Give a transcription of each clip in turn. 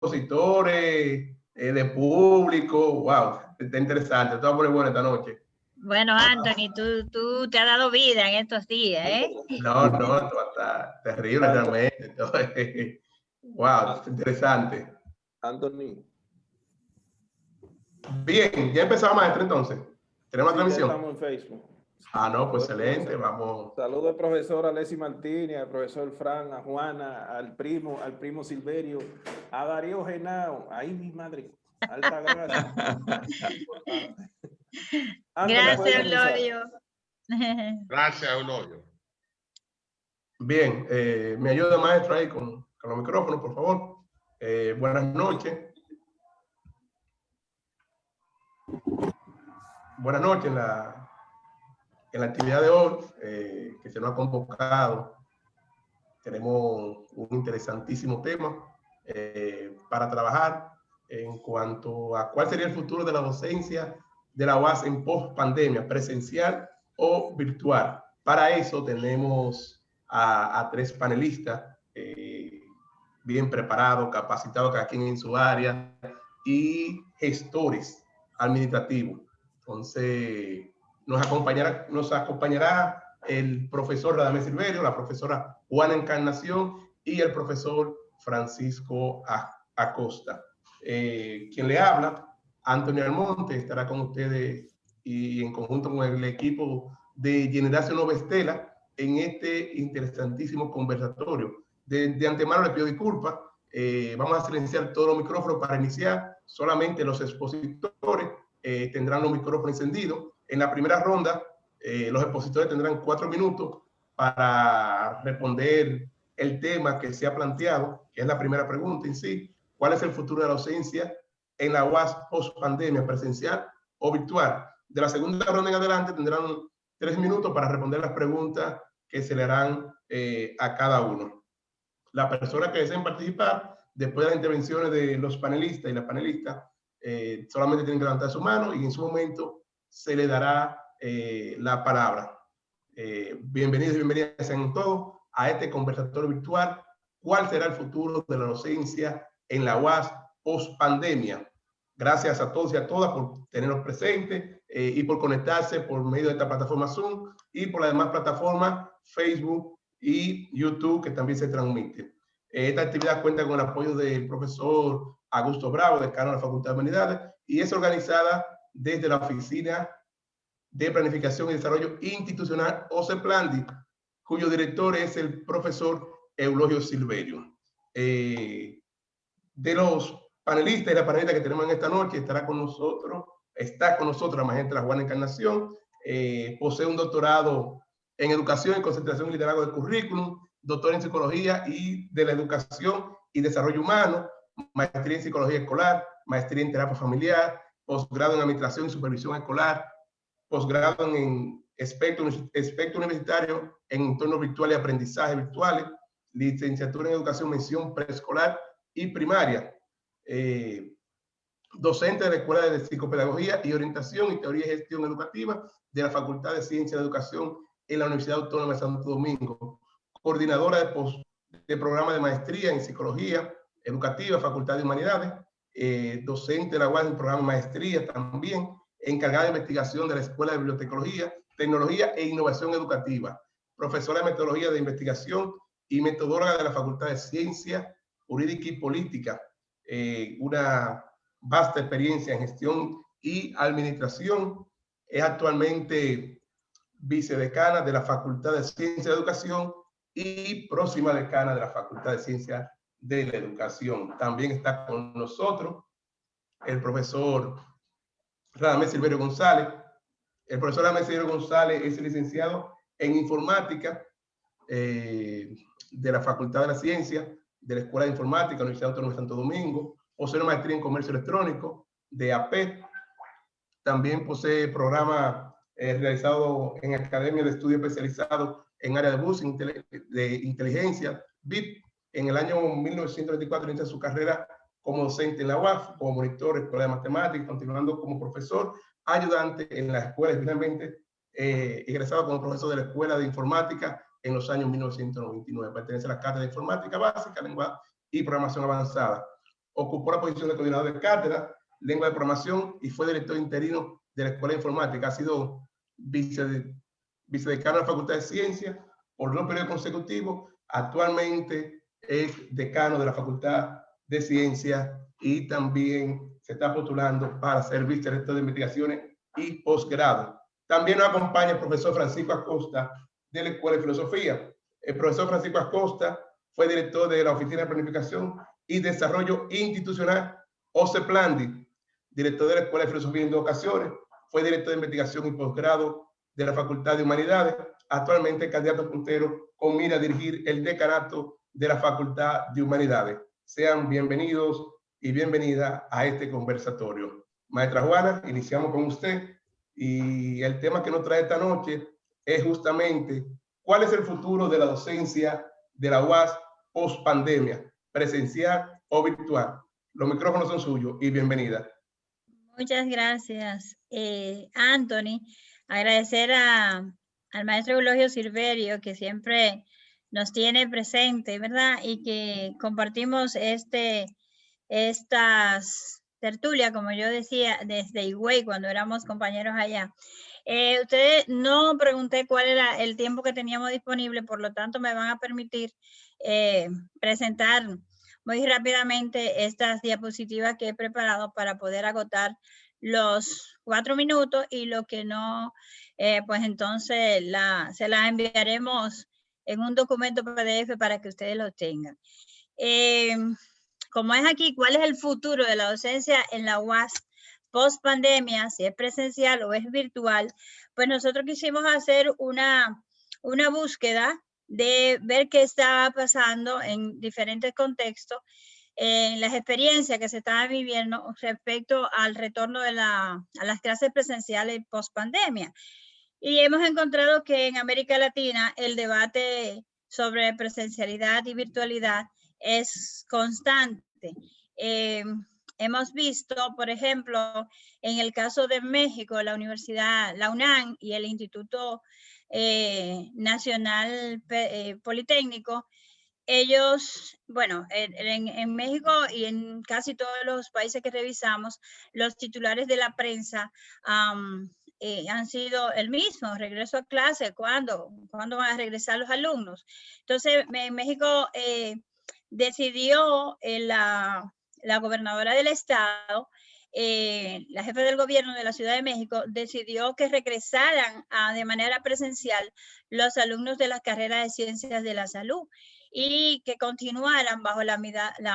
expositores, de público. Wow, está interesante. Esto va a poner bueno esta noche. Bueno, Anthony, tú te has dado vida en estos días, ¿eh? No, esto está terrible realmente. Wow, interesante. Anthony. Bien, ya empezamos, maestro, entonces. ¿Tenemos la transmisión? Ya estamos en Facebook. Ah, no, pues excelente, vamos. Saludos al profesor Alessi Martínez, al profesor Fran, a Juana, al primo Silverio, a Darío Genao, ahí mi madre. Alta gracia. Gracias, Eulorio. Gracias, Eulorio. Bien, me ayuda, maestro, ahí con los micrófonos, por favor. Buenas noches. Buenas noches en la actividad de hoy que se nos ha convocado. Tenemos un interesantísimo tema para trabajar en cuanto a cuál sería el futuro de la docencia de la UAS en post-pandemia, presencial o virtual. Para eso tenemos a 3 panelistas bien preparados, capacitados cada quien en su área y gestores administrativos. Entonces, nos acompañará el profesor Radamés Silverio, la profesora Juana Encarnación y el profesor Francisco Acosta. Quien le habla, Antonio Almonte, estará con ustedes y en conjunto con el equipo de Generación Novestela en este interesantísimo conversatorio. De antemano le pido disculpas. Vamos a silenciar todos los micrófonos para iniciar. Solamente los expositores tendrán los micrófonos encendidos. En la primera ronda, los expositores tendrán 4 minutos para responder el tema que se ha planteado, que es la primera pregunta en sí. ¿Cuál es el futuro de la docencia en la UAS post-pandemia, presencial o virtual? De la segunda ronda en adelante tendrán 3 minutos para responder las preguntas que se le harán a cada uno. Las personas que deseen participar, después de las intervenciones de los panelistas y las panelistas, solamente tienen que levantar su mano y en su momento se le dará la palabra. Bienvenidos y bienvenidas sean todos a este conversatorio virtual. ¿Cuál será el futuro de la docencia en la UAS post-pandemia? Gracias a todos y a todas por tenernos presentes y por conectarse por medio de esta plataforma Zoom y por las demás plataformas Facebook y YouTube que también se transmite. Esta actividad cuenta con el apoyo del profesor Augusto Bravo, decano de la Facultad de Humanidades, y es organizada desde la Oficina de Planificación y Desarrollo Institucional, OCEPLANDI, cuyo director es el profesor Eulorio Silverio. De los panelistas y la panelista que tenemos en esta noche, está con nosotros la maestra Juana Encarnación, posee un doctorado en Educación y Concentración y Liderazgo de Currículum, doctor en Psicología y de la Educación y Desarrollo Humano, maestría en Psicología Escolar, maestría en Terapia Familiar, posgrado en Administración y Supervisión Escolar, posgrado en espectro universitario en entornos virtuales y aprendizaje virtuales, licenciatura en Educación, mención preescolar y primaria, docente de la Escuela de Psicopedagogía y Orientación y Teoría y Gestión Educativa de la Facultad de Ciencias de Educación en la Universidad Autónoma de Santo Domingo, coordinadora de programa de maestría en Psicología Educativa, Facultad de Humanidades, docente de la UAS en programa de maestría también, encargada de investigación de la Escuela de Bibliotecología, Tecnología e Innovación Educativa, profesora de Metodología de Investigación y metodóloga de la Facultad de Ciencia Jurídica y Política, una vasta experiencia en gestión y administración. Es actualmente vicedecana de la Facultad de Ciencia de Educación y próxima decana de la Facultad de Ciencia de la Educación. También está con nosotros el profesor Radamés Silverio González. El profesor Radamés Silverio González es licenciado en Informática de la Facultad de la Ciencia, de la Escuela de Informática de la Universidad Autónoma de Santo Domingo. Posee una maestría en Comercio Electrónico de AP. También posee programa realizado en Academia de Estudio Especializado en área de bus de inteligencia, BIP. En el año 1924 inicia su carrera como docente en la UAF, como monitor de Escuela de Matemáticas, continuando como profesor ayudante en la escuela y finalmente egresado como profesor de la Escuela de Informática en los años 1999. Pertenece a la Cátedra de Informática Básica, Lenguaje y Programación Avanzada. ocupó la posición de coordinador de cátedra, lengua de programación y fue director interino de la Escuela de Informática. Ha sido vicedecano de la Facultad de Ciencias por 2 periodos consecutivos. Actualmente es decano de la Facultad de Ciencias y también se está postulando para ser vicerrector de investigaciones y posgrado. También nos acompaña el profesor Francisco Acosta de la Escuela de Filosofía. El profesor Francisco Acosta fue director de la Oficina de Planificación y Desarrollo Institucional OCEPLANDI, director de la Escuela de Filosofía en 2 ocasiones, fue director de investigación y posgrado de la Facultad de Humanidades, actualmente candidato puntero con mira a dirigir el decanato de la Facultad de Humanidades. Sean bienvenidos y bienvenida a este conversatorio. Maestra Juana, iniciamos con usted y el tema que nos trae esta noche es justamente cuál es el futuro de la docencia de la UAS post pandemia, presencial o virtual. Los micrófonos son suyos y bienvenida. Muchas gracias, Anthony. Agradecer al maestro Eulogio Silverio, que siempre nos tiene presente, ¿verdad? Y que compartimos estas tertulias, como yo decía, desde Higüey, cuando éramos compañeros allá. Ustedes no pregunté cuál era el tiempo que teníamos disponible, por lo tanto me van a permitir presentar muy rápidamente estas diapositivas que he preparado para poder agotar los 4 minutos, y lo que no, pues entonces se las enviaremos en un documento PDF para que ustedes lo tengan. Como es aquí, ¿cuál es el futuro de la docencia en la UAS post pandemia? Si es presencial o es virtual. Pues nosotros quisimos hacer una búsqueda de ver qué estaba pasando en diferentes contextos, en las experiencias que se estaban viviendo respecto al retorno a las clases presenciales post pandemia. Y hemos encontrado que en América Latina el debate sobre presencialidad y virtualidad es constante. Hemos visto, por ejemplo, en el caso de México, la Universidad, la UNAM y el Instituto Nacional Politécnico, ellos, bueno, en México y en casi todos los países que revisamos, los titulares de la prensa han sido el mismo: regreso a clase, ¿cuándo van a regresar los alumnos? Entonces, en México decidió la gobernadora del estado, la jefa del gobierno de la Ciudad de México, decidió que regresaran de manera presencial los alumnos de las carreras de Ciencias de la Salud y que continuaran bajo la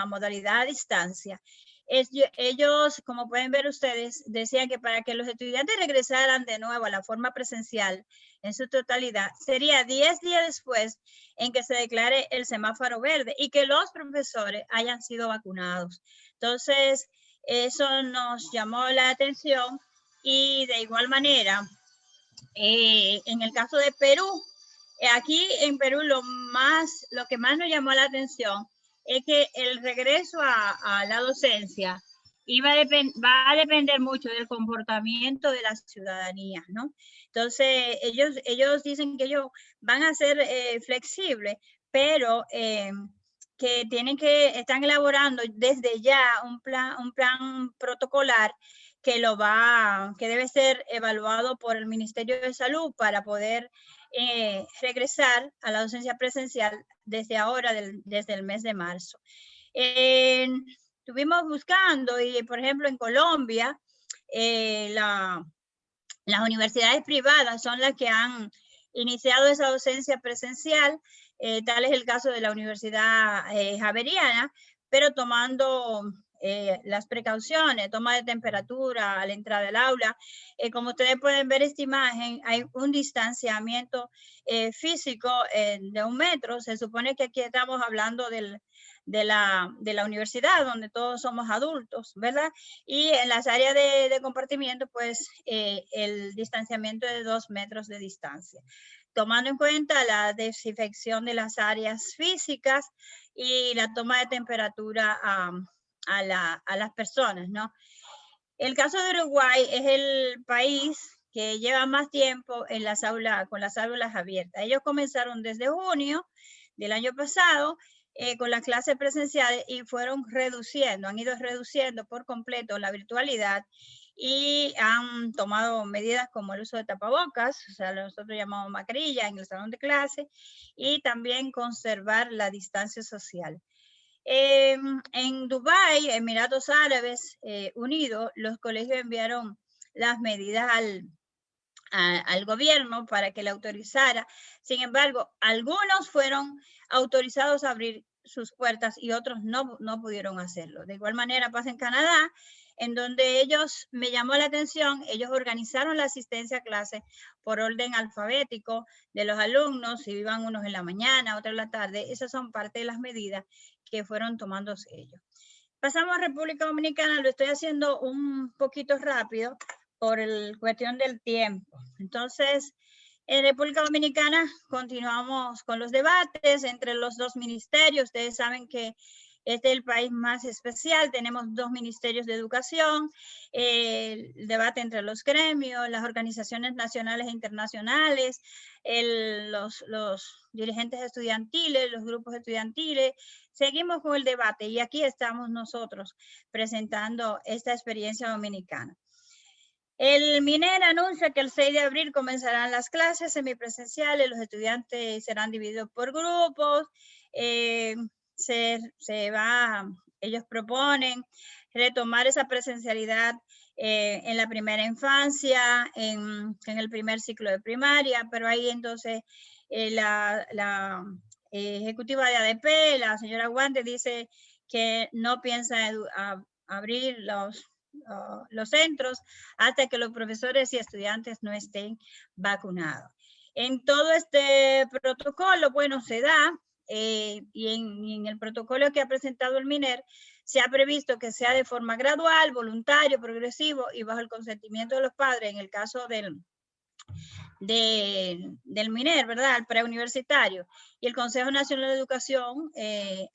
modalidad a distancia. Ellos, como pueden ver ustedes, decían que para que los estudiantes regresaran de nuevo a la forma presencial en su totalidad, sería 10 días después en que se declare el semáforo verde y que los profesores hayan sido vacunados. Entonces, eso nos llamó la atención, y de igual manera, en el caso de Perú, aquí en Perú lo que más nos llamó la atención es que el regreso a la docencia va a depender mucho del comportamiento de la ciudadanía, ¿no? Entonces, ellos dicen que ellos van a ser flexibles, pero que están elaborando desde ya un plan protocolar que debe ser evaluado por el Ministerio de Salud para poder regresar a la docencia presencial desde ahora, desde el mes de marzo. Estuvimos buscando, y por ejemplo en Colombia, las universidades privadas son las que han iniciado esa docencia presencial. Tal es el caso de la Universidad Javeriana, pero tomando las precauciones, toma de temperatura a la entrada del aula. Como ustedes pueden ver esta imagen, hay un distanciamiento físico de 1 metro. Se supone que aquí estamos hablando de la universidad, donde todos somos adultos, ¿verdad? Y en las áreas de compartimiento, pues el distanciamiento es de 2 metros de distancia, tomando en cuenta la desinfección de las áreas físicas y la toma de temperatura a las personas, ¿no? El caso de Uruguay es el país que lleva más tiempo en con las aulas abiertas. Ellos comenzaron desde junio del año pasado, con las clases presenciales y han ido reduciendo por completo la virtualidad y han tomado medidas como el uso de tapabocas, o sea, nosotros llamamos mascarilla en el salón de clase, y también conservar la distancia social. En Dubái, Emiratos Árabes Unidos, los colegios enviaron las medidas al gobierno para que le autorizara. Sin embargo, algunos fueron autorizados a abrir sus puertas y otros no pudieron hacerlo. De igual manera pasa en Canadá, en donde me llamó la atención, ellos organizaron la asistencia a clase por orden alfabético de los alumnos, si iban unos en la mañana, otros en la tarde. Esas son parte de las medidas que fueron tomándose ellos. Pasamos a República Dominicana, lo estoy haciendo un poquito rápido por cuestión del tiempo. Entonces, en República Dominicana continuamos con los debates entre los dos ministerios. Ustedes saben que este es el país más especial. Tenemos dos ministerios de educación, el debate entre los gremios, las organizaciones nacionales e internacionales, los dirigentes estudiantiles, los grupos estudiantiles. Seguimos con el debate y aquí estamos nosotros presentando esta experiencia dominicana. El MINER anuncia que el 6 de abril comenzarán las clases semipresenciales, los estudiantes serán divididos por grupos, ellos proponen retomar esa presencialidad en la primera infancia, en el primer ciclo de primaria, pero ahí entonces la ejecutiva de ADP, la señora Guante, dice que no piensa abrir los centros hasta que los profesores y estudiantes no estén vacunados. En todo este protocolo, bueno, se da, y en el protocolo que ha presentado el MINER, se ha previsto que sea de forma gradual, voluntario, progresivo y bajo el consentimiento de los padres, en el caso del MINER, ¿verdad? El preuniversitario. Y el Consejo Nacional de Educación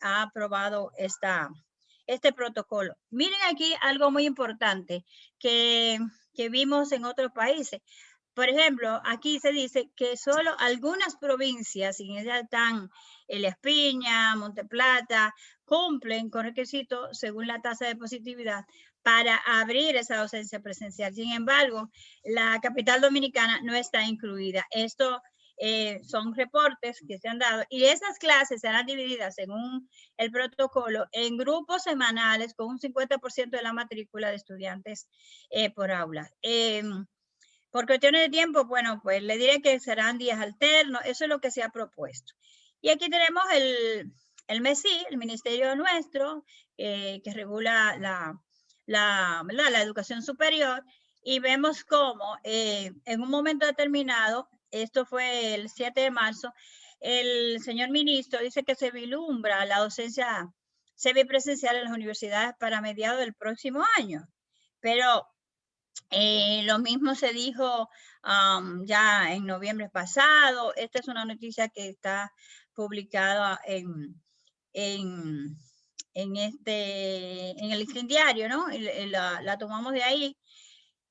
ha aprobado este protocolo. Miren aquí algo muy importante que vimos en otros países. Por ejemplo, aquí se dice que solo algunas provincias, y en ellas están La Espiña, Monteplata, cumplen con requisitos según la tasa de positividad para abrir esa docencia presencial. Sin embargo, la capital dominicana no está incluida. Esto son reportes que se han dado y esas clases serán divididas según el protocolo en grupos semanales con un 50% de la matrícula de estudiantes por aula. Por cuestiones de tiempo, bueno, pues le diré que serán días alternos, eso es lo que se ha propuesto. Y aquí tenemos el MESI, el ministerio nuestro, que regula la educación superior, y vemos cómo en un momento determinado, esto fue el 7 de marzo, el señor ministro dice que se vislumbra la docencia semipresencial en las universidades para mediados del próximo año. Pero lo mismo se dijo ya en noviembre pasado. Esta es una noticia que está publicada en el Listín Diario, ¿no? La tomamos de ahí.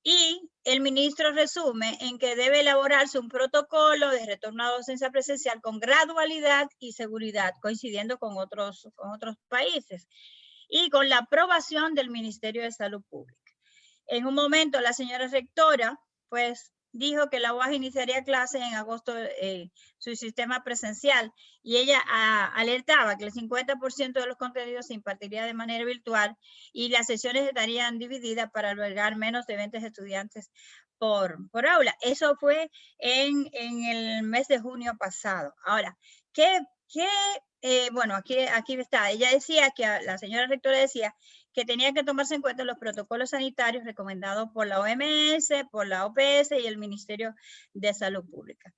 Y el ministro resume en que debe elaborarse un protocolo de retorno a docencia presencial con gradualidad y seguridad, coincidiendo con otros países, y con la aprobación del Ministerio de Salud Pública. En un momento la señora rectora, pues, dijo que la UAS iniciaría clases en agosto, su sistema presencial, y ella alertaba que el 50% de los contenidos se impartiría de manera virtual y las sesiones estarían divididas para albergar menos de 20 estudiantes por aula. Eso fue en el mes de junio pasado. Ahora, bueno, aquí está. Ella decía que la señora rectora decía que tenía que tomarse en cuenta los protocolos sanitarios recomendados por la OMS, por la OPS y el Ministerio de Salud Pública.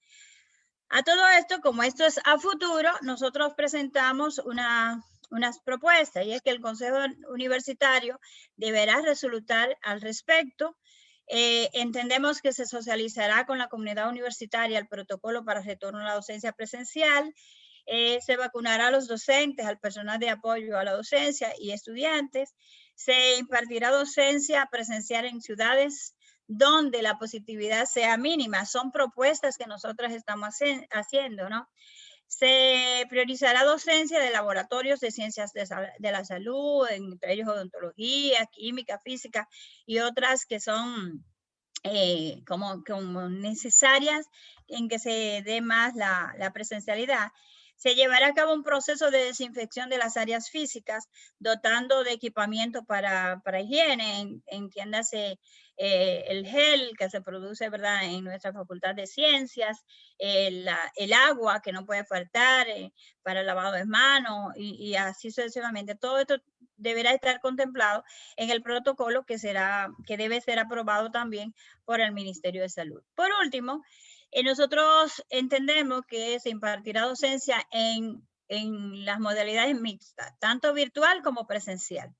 A todo esto, como esto es a futuro, nosotros presentamos unas propuestas, y es que el Consejo Universitario deberá resolutar al respecto. Entendemos que se socializará con la comunidad universitaria el protocolo para retorno a la docencia presencial. Se vacunará a los docentes, al personal de apoyo a la docencia y estudiantes. Se impartirá docencia presencial en ciudades donde la positividad sea mínima. Son propuestas que nosotros estamos haciendo, ¿no? Se priorizará docencia de laboratorios de ciencias de la salud, entre ellos odontología, química, física y otras que son como necesarias en que se dé más la presencialidad. Se llevará a cabo un proceso de desinfección de las áreas físicas, dotando de equipamiento para higiene, entiéndase el gel que se produce, ¿verdad?, en nuestra Facultad de Ciencias, el agua que no puede faltar para el lavado de manos y así sucesivamente. Todo esto deberá estar contemplado en el protocolo que debe ser aprobado también por el Ministerio de Salud. Por último, nosotros entendemos que se impartirá docencia en las modalidades mixtas, tanto virtual como presencial.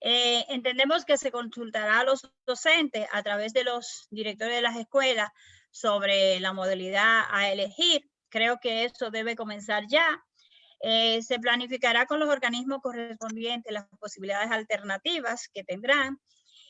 Entendemos que se consultará a los docentes a través de los directores de las escuelas sobre la modalidad a elegir. Creo que eso debe comenzar ya. Se planificará con los organismos correspondientes las posibilidades alternativas que tendrán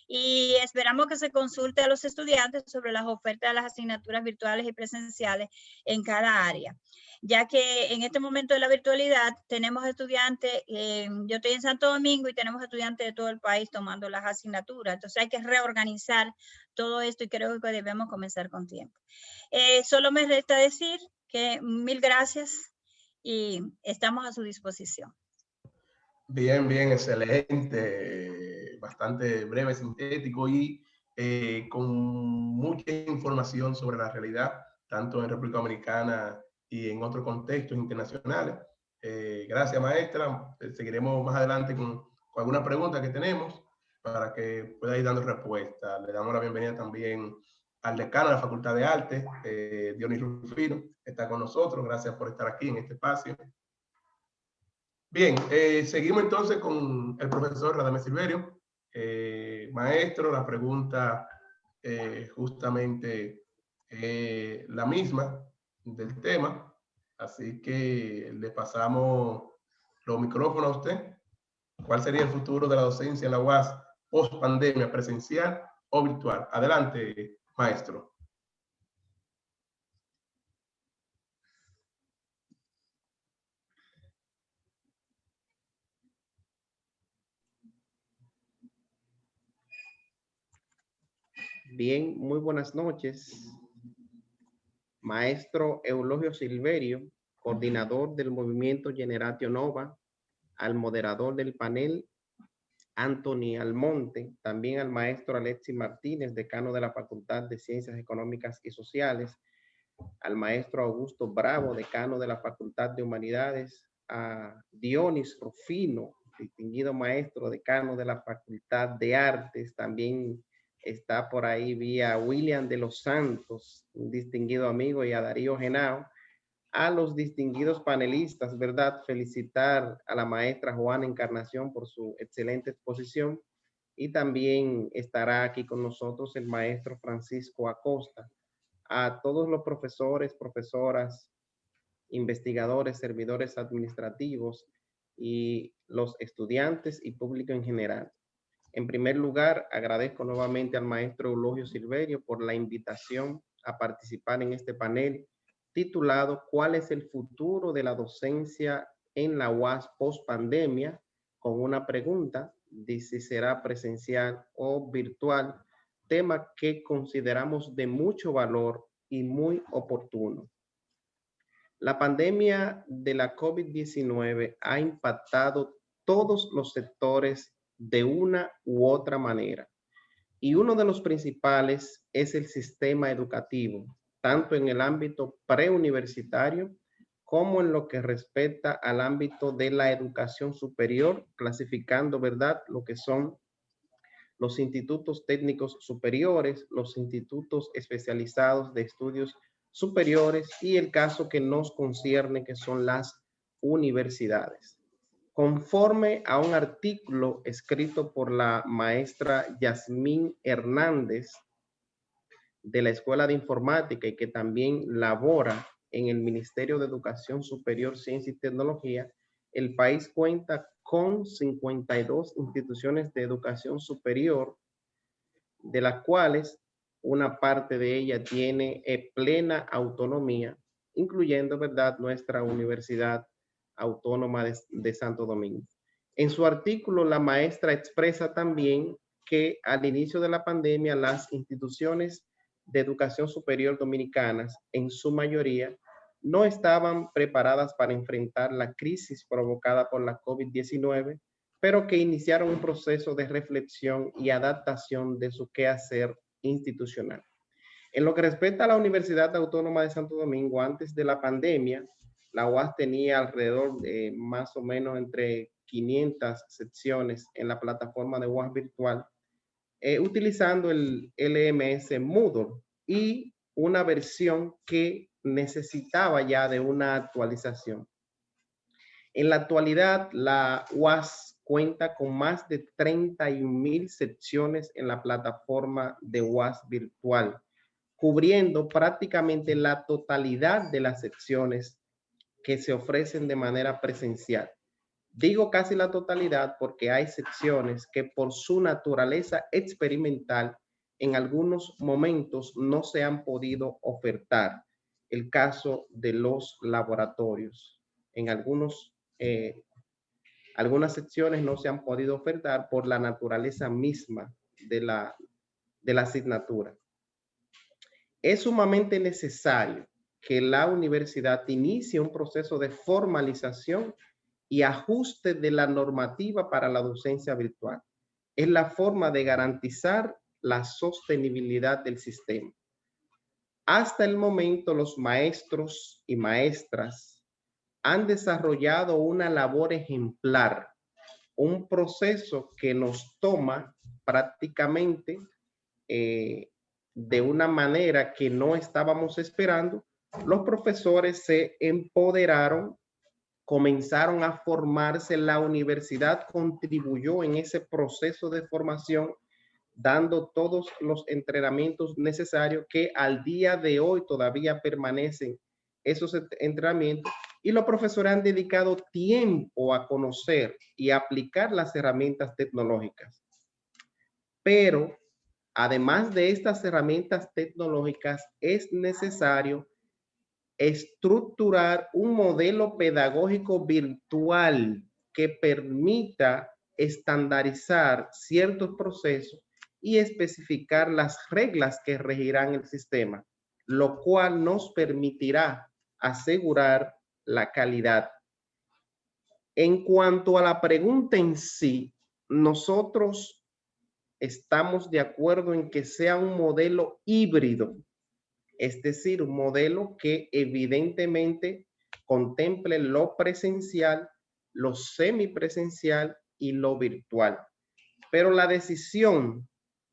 y esperamos que se consulte a los estudiantes sobre las ofertas de las asignaturas virtuales y presenciales en cada área, ya que en este momento de la virtualidad tenemos estudiantes, yo estoy en Santo Domingo y tenemos estudiantes de todo el país tomando las asignaturas, entonces hay que reorganizar todo esto y creo que debemos comenzar con tiempo. Solo me resta decir que mil gracias y estamos a su disposición. Bien, bien, excelente, bastante breve, sintético y con mucha información sobre la realidad, tanto en República Dominicana y en otros contextos internacionales. Gracias, maestra. Seguiremos más adelante con alguna pregunta que tenemos para que pueda ir dando respuesta. Le damos la bienvenida también al decano de la Facultad de Artes, Dionis Rufino, que está con nosotros. Gracias por estar aquí en este espacio. Bien, seguimos entonces con el profesor Radamés Silverio. Maestro, la pregunta justamente la misma del tema, así que le pasamos los micrófonos a usted. ¿Cuál sería el futuro de la docencia en la UAS post pandemia, presencial o virtual? Adelante, maestro. Bien, muy buenas noches. Maestro Eulogio Silverio, coordinador del movimiento Generatio Nova, al moderador del panel, Anthony Almonte, también al maestro Alexis Martínez, decano de la Facultad de Ciencias Económicas y Sociales, al maestro Augusto Bravo, decano de la Facultad de Humanidades, a Dionis Rufino, distinguido maestro, decano de la Facultad de Artes, también está por ahí vía William de los Santos, un distinguido amigo, y a Darío Genao, a los distinguidos panelistas, ¿verdad? Felicitar a la maestra Juana Encarnación por su excelente exposición y también estará aquí con nosotros el maestro Francisco Acosta. A todos los profesores, profesoras, investigadores, servidores administrativos y los estudiantes y público en general. En primer lugar, agradezco nuevamente al maestro Eulogio Silverio por la invitación a participar en este panel titulado ¿Cuál es el futuro de la docencia en la UAS post pandemia? Con una pregunta de si será presencial o virtual, tema que consideramos de mucho valor y muy oportuno. La pandemia de la COVID-19 ha impactado todos los sectores de una u otra manera. Y uno de los principales es el sistema educativo, tanto en el ámbito preuniversitario como en lo que respecta al ámbito de la educación superior, clasificando, ¿verdad?, lo que son los institutos técnicos superiores, los institutos especializados de estudios superiores y el caso que nos concierne, que son las universidades. Conforme a un artículo escrito por la maestra Yasmín Hernández de la Escuela de Informática y que también labora en el Ministerio de Educación Superior, Ciencia y Tecnología, el país cuenta con 52 instituciones de educación superior, de las cuales una parte de ella tiene plena autonomía incluyendo, ¿verdad?, nuestra Universidad Autónoma de Santo Domingo. En su artículo, la maestra expresa también que al inicio de la pandemia, las instituciones de educación superior dominicanas, en su mayoría, no estaban preparadas para enfrentar la crisis provocada por la COVID-19, pero que iniciaron un proceso de reflexión y adaptación de su quehacer institucional. En lo que respecta a la Universidad Autónoma de Santo Domingo, antes de la pandemia, la UAS tenía alrededor de más o menos entre 500 secciones en la plataforma de UAS virtual, utilizando el LMS Moodle y una versión que necesitaba ya de una actualización. En la actualidad, la UAS cuenta con más de 31,000 secciones en la plataforma de UAS virtual, cubriendo prácticamente la totalidad de las secciones que se ofrecen de manera presencial. Digo casi la totalidad porque hay secciones que por su naturaleza experimental en algunos momentos no se han podido ofertar. El caso de los laboratorios. En algunas secciones no se han podido ofertar por la naturaleza misma de la asignatura. Es sumamente necesario que la universidad inicie un proceso de formalización y ajuste de la normativa para la docencia virtual. Es la forma de garantizar la sostenibilidad del sistema. Hasta el momento, los maestros y maestras han desarrollado una labor ejemplar, un proceso que nos toma prácticamente de una manera que no estábamos esperando. Los profesores se empoderaron, comenzaron a formarse, la universidad contribuyó en ese proceso de formación, dando todos los entrenamientos necesarios que al día de hoy todavía permanecen esos entrenamientos, y los profesores han dedicado tiempo a conocer y aplicar las herramientas tecnológicas. Pero además de estas herramientas tecnológicas, es necesario estructurar un modelo pedagógico virtual que permita estandarizar ciertos procesos y especificar las reglas que regirán el sistema, lo cual nos permitirá asegurar la calidad. En cuanto a la pregunta en sí, nosotros estamos de acuerdo en que sea un modelo híbrido, es decir, un modelo que evidentemente contemple lo presencial, lo semipresencial y lo virtual. Pero la decisión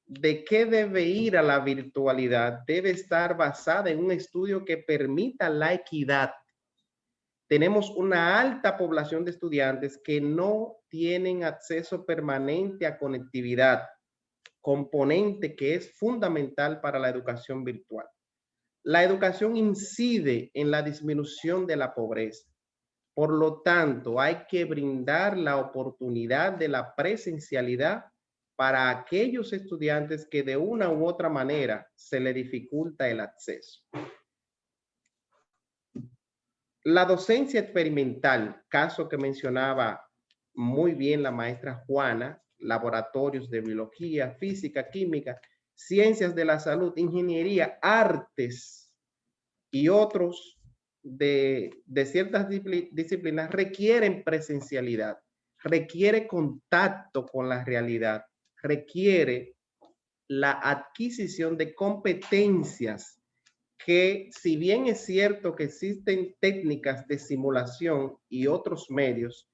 de qué debe ir a la virtualidad debe estar basada en un estudio que permita la equidad. Tenemos una alta población de estudiantes que no tienen acceso permanente a conectividad, componente que es fundamental para la educación virtual. La educación incide en la disminución de la pobreza. Por lo tanto, hay que brindar la oportunidad de la presencialidad para aquellos estudiantes que de una u otra manera se les dificulta el acceso. La docencia experimental, caso que mencionaba muy bien la maestra Juana, laboratorios de biología, física, química, ciencias de la salud, ingeniería, artes y otros de ciertas disciplinas requieren presencialidad, requiere contacto con la realidad, requiere la adquisición de competencias que, si bien es cierto que existen técnicas de simulación y otros medios,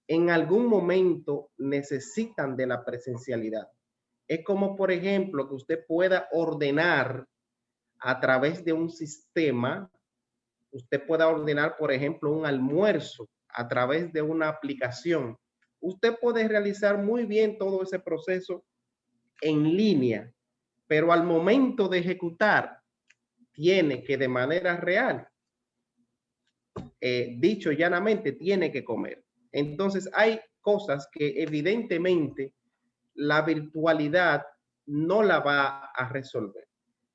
en algún momento necesitan de la presencialidad. Es como, por ejemplo, que usted pueda ordenar a través de un sistema, usted pueda ordenar, por ejemplo, un almuerzo a través de una aplicación. Usted puede realizar muy bien todo ese proceso en línea, pero al momento de ejecutar, tiene que de manera real, dicho llanamente, tiene que comer. Entonces hay cosas que evidentemente la virtualidad no la va a resolver.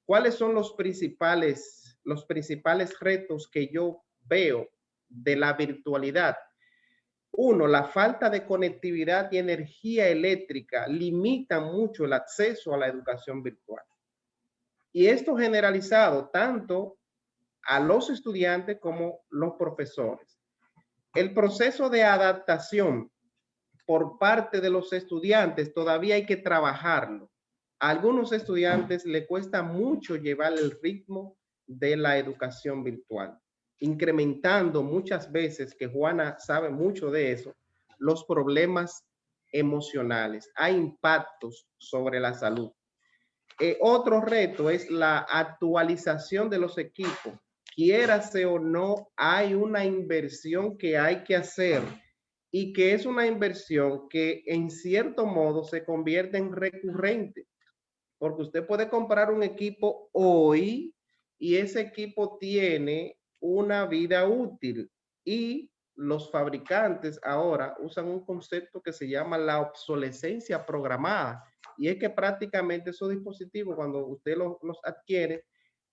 ¿Cuáles son los principales los principales retos que yo veo de la virtualidad. Uno, la falta de conectividad y energía eléctrica limita mucho el acceso a la educación virtual. Y esto generalizado tanto a los estudiantes como los profesores. El proceso de adaptación por parte de los estudiantes todavía hay que trabajarlo. A algunos estudiantes le cuesta mucho llevar el ritmo de la educación virtual, incrementando muchas veces, que Juana sabe mucho de eso, los problemas emocionales. Hay impactos sobre la salud. Otro reto es la actualización de los equipos. Quiérase o no, hay una inversión que hay que hacer y que es una inversión que en cierto modo se convierte en recurrente, porque usted puede comprar un equipo hoy y ese equipo tiene una vida útil, y los fabricantes ahora usan un concepto que se llama la obsolescencia programada, y es que prácticamente esos dispositivos, cuando usted los adquiere,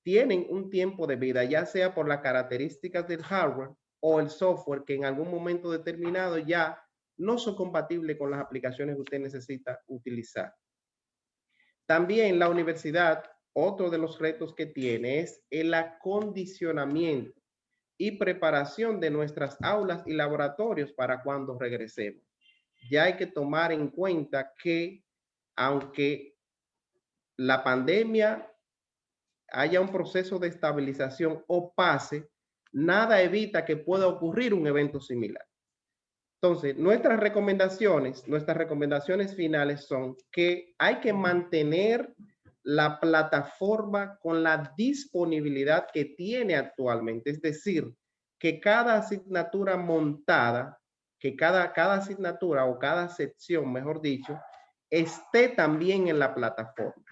tienen un tiempo de vida, ya sea por las características del hardware o el software, que en algún momento determinado ya no son compatibles con las aplicaciones que usted necesita utilizar. También la universidad, otro de los retos que tiene es el acondicionamiento y preparación de nuestras aulas y laboratorios para cuando regresemos. Ya hay que tomar en cuenta que aunque la pandemia haya un proceso de estabilización o pase, nada evita que pueda ocurrir un evento similar. Entonces, nuestras recomendaciones finales son que hay que mantener la plataforma con la disponibilidad que tiene actualmente. Es decir, que cada asignatura montada, que cada asignatura o cada sección, mejor dicho, esté también en la plataforma.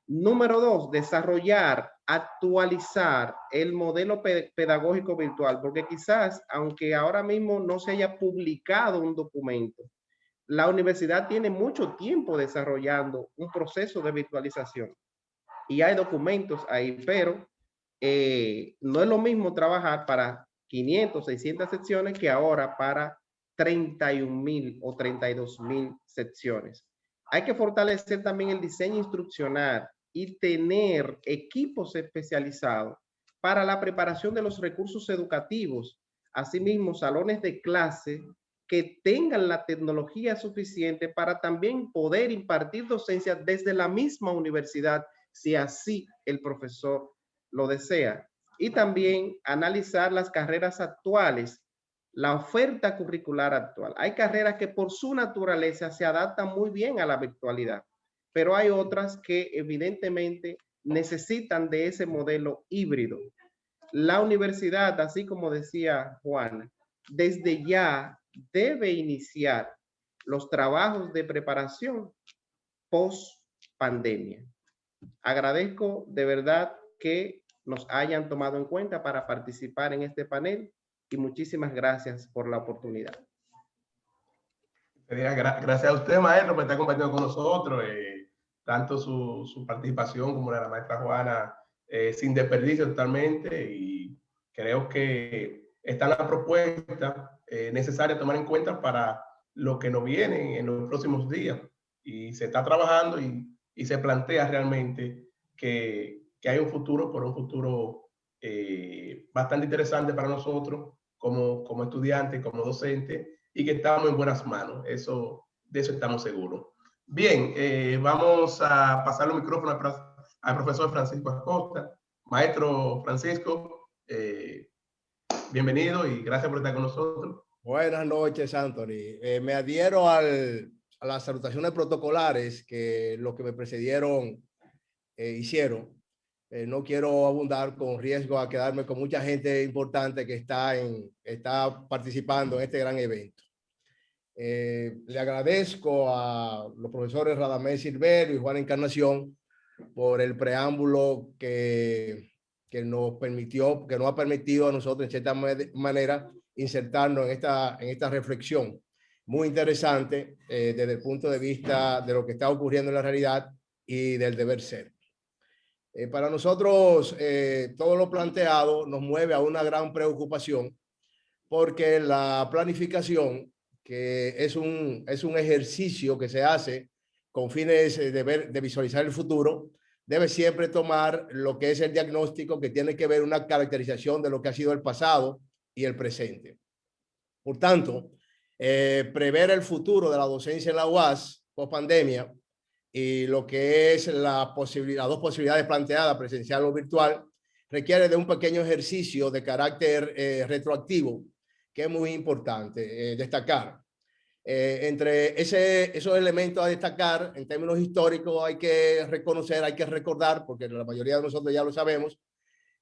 Número 2, desarrollar, actualizar el modelo pedagógico virtual, porque quizás, aunque ahora mismo no se haya publicado un documento, la universidad tiene mucho tiempo desarrollando un proceso de virtualización y hay documentos ahí, pero no es lo mismo trabajar para 500, 600 secciones que ahora para 31,000 o 32,000 secciones. Hay que fortalecer también el diseño instruccional y tener equipos especializados para la preparación de los recursos educativos, asimismo salones de clase que tengan la tecnología suficiente para también poder impartir docencia desde la misma universidad, si así el profesor lo desea. Y también analizar las carreras actuales, la oferta curricular actual. Hay carreras que por su naturaleza se adaptan muy bien a la virtualidad, pero hay otras que evidentemente necesitan de ese modelo híbrido. La universidad, así como decía Juana, desde ya debe iniciar los trabajos de preparación post pandemia. Agradezco de verdad que nos hayan tomado en cuenta para participar en este panel y muchísimas gracias por la oportunidad. Gracias a usted, maestro, por estar compartiendo con nosotros, tanto su participación como la de la maestra Juana, sin desperdicio totalmente, y creo que está la propuesta necesaria tomar en cuenta para lo que nos viene en los próximos días, y se está trabajando y se plantea realmente que hay un futuro, por un futuro bastante interesante para nosotros como estudiantes, como docentes, y que estamos en buenas manos. De eso estamos seguros. Bien, vamos a pasar los micrófonos al profesor Francisco Acosta. Maestro Francisco, bienvenido y gracias por estar con nosotros. Buenas noches, Anthony. Me adhiero a las salutaciones protocolares que los que me precedieron hicieron. No quiero abundar con riesgo a quedarme con mucha gente importante que está participando en este gran evento. Le agradezco a los profesores Radamés Silverio y Juan Encarnación por el preámbulo que nos ha permitido a nosotros en cierta manera insertarnos en esta reflexión muy interesante desde el punto de vista de lo que está ocurriendo en la realidad y del deber ser. Para nosotros, todo lo planteado nos mueve a una gran preocupación, porque la planificación, que es un ejercicio que se hace con fines de visualizar el futuro, debe siempre tomar lo que es el diagnóstico, que tiene que ver una caracterización de lo que ha sido el pasado y el presente. Por tanto, prever el futuro de la docencia en la UAS post pandemia y lo que es las dos posibilidades planteadas, presencial o virtual, requiere de un pequeño ejercicio de carácter retroactivo, que es muy importante destacar. Entre esos elementos a destacar, en términos históricos, hay que reconocer, hay que recordar, porque la mayoría de nosotros ya lo sabemos,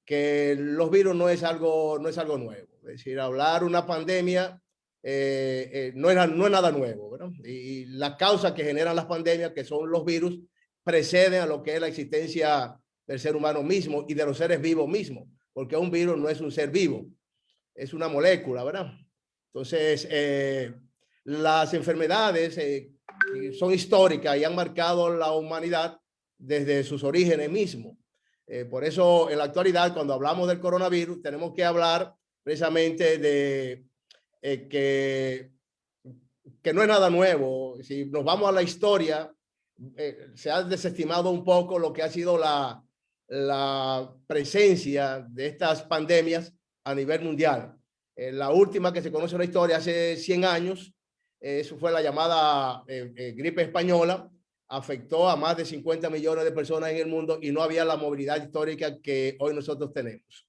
que los virus no es algo nuevo. Es decir, hablar una pandemia no es nada nuevo, ¿verdad? Y las causas que generan las pandemias, que son los virus, preceden a lo que es la existencia del ser humano mismo y de los seres vivos mismos, porque un virus no es un ser vivo, es una molécula, ¿verdad? Entonces, las enfermedades son históricas y han marcado la humanidad desde sus orígenes mismos. Por eso, en la actualidad, cuando hablamos del coronavirus, tenemos que hablar precisamente de que no es nada nuevo. Si nos vamos a la historia, se ha desestimado un poco lo que ha sido la presencia de estas pandemias a nivel mundial. La última que se conoce en la historia hace 100 años, eso fue la llamada gripe española, afectó a más de 50 millones de personas en el mundo y no había la movilidad histórica que hoy nosotros tenemos.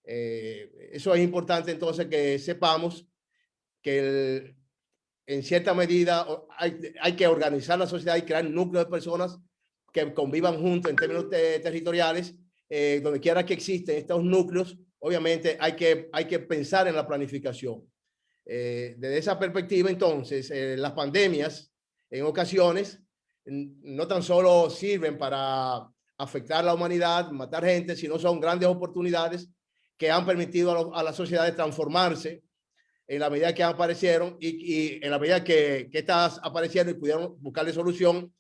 Eso es importante entonces que sepamos que en cierta medida hay que organizar la sociedad y crear núcleos de personas que convivan juntos en términos territoriales, donde quiera que existen estos núcleos. Obviamente hay que pensar en la planificación. Desde esa perspectiva, entonces, las pandemias en ocasiones no tan solo sirven para afectar a la humanidad, matar gente, sino son grandes oportunidades que han permitido a las sociedades transformarse en la medida que aparecieron y en la medida que estas aparecieron y pudieron buscarle solución,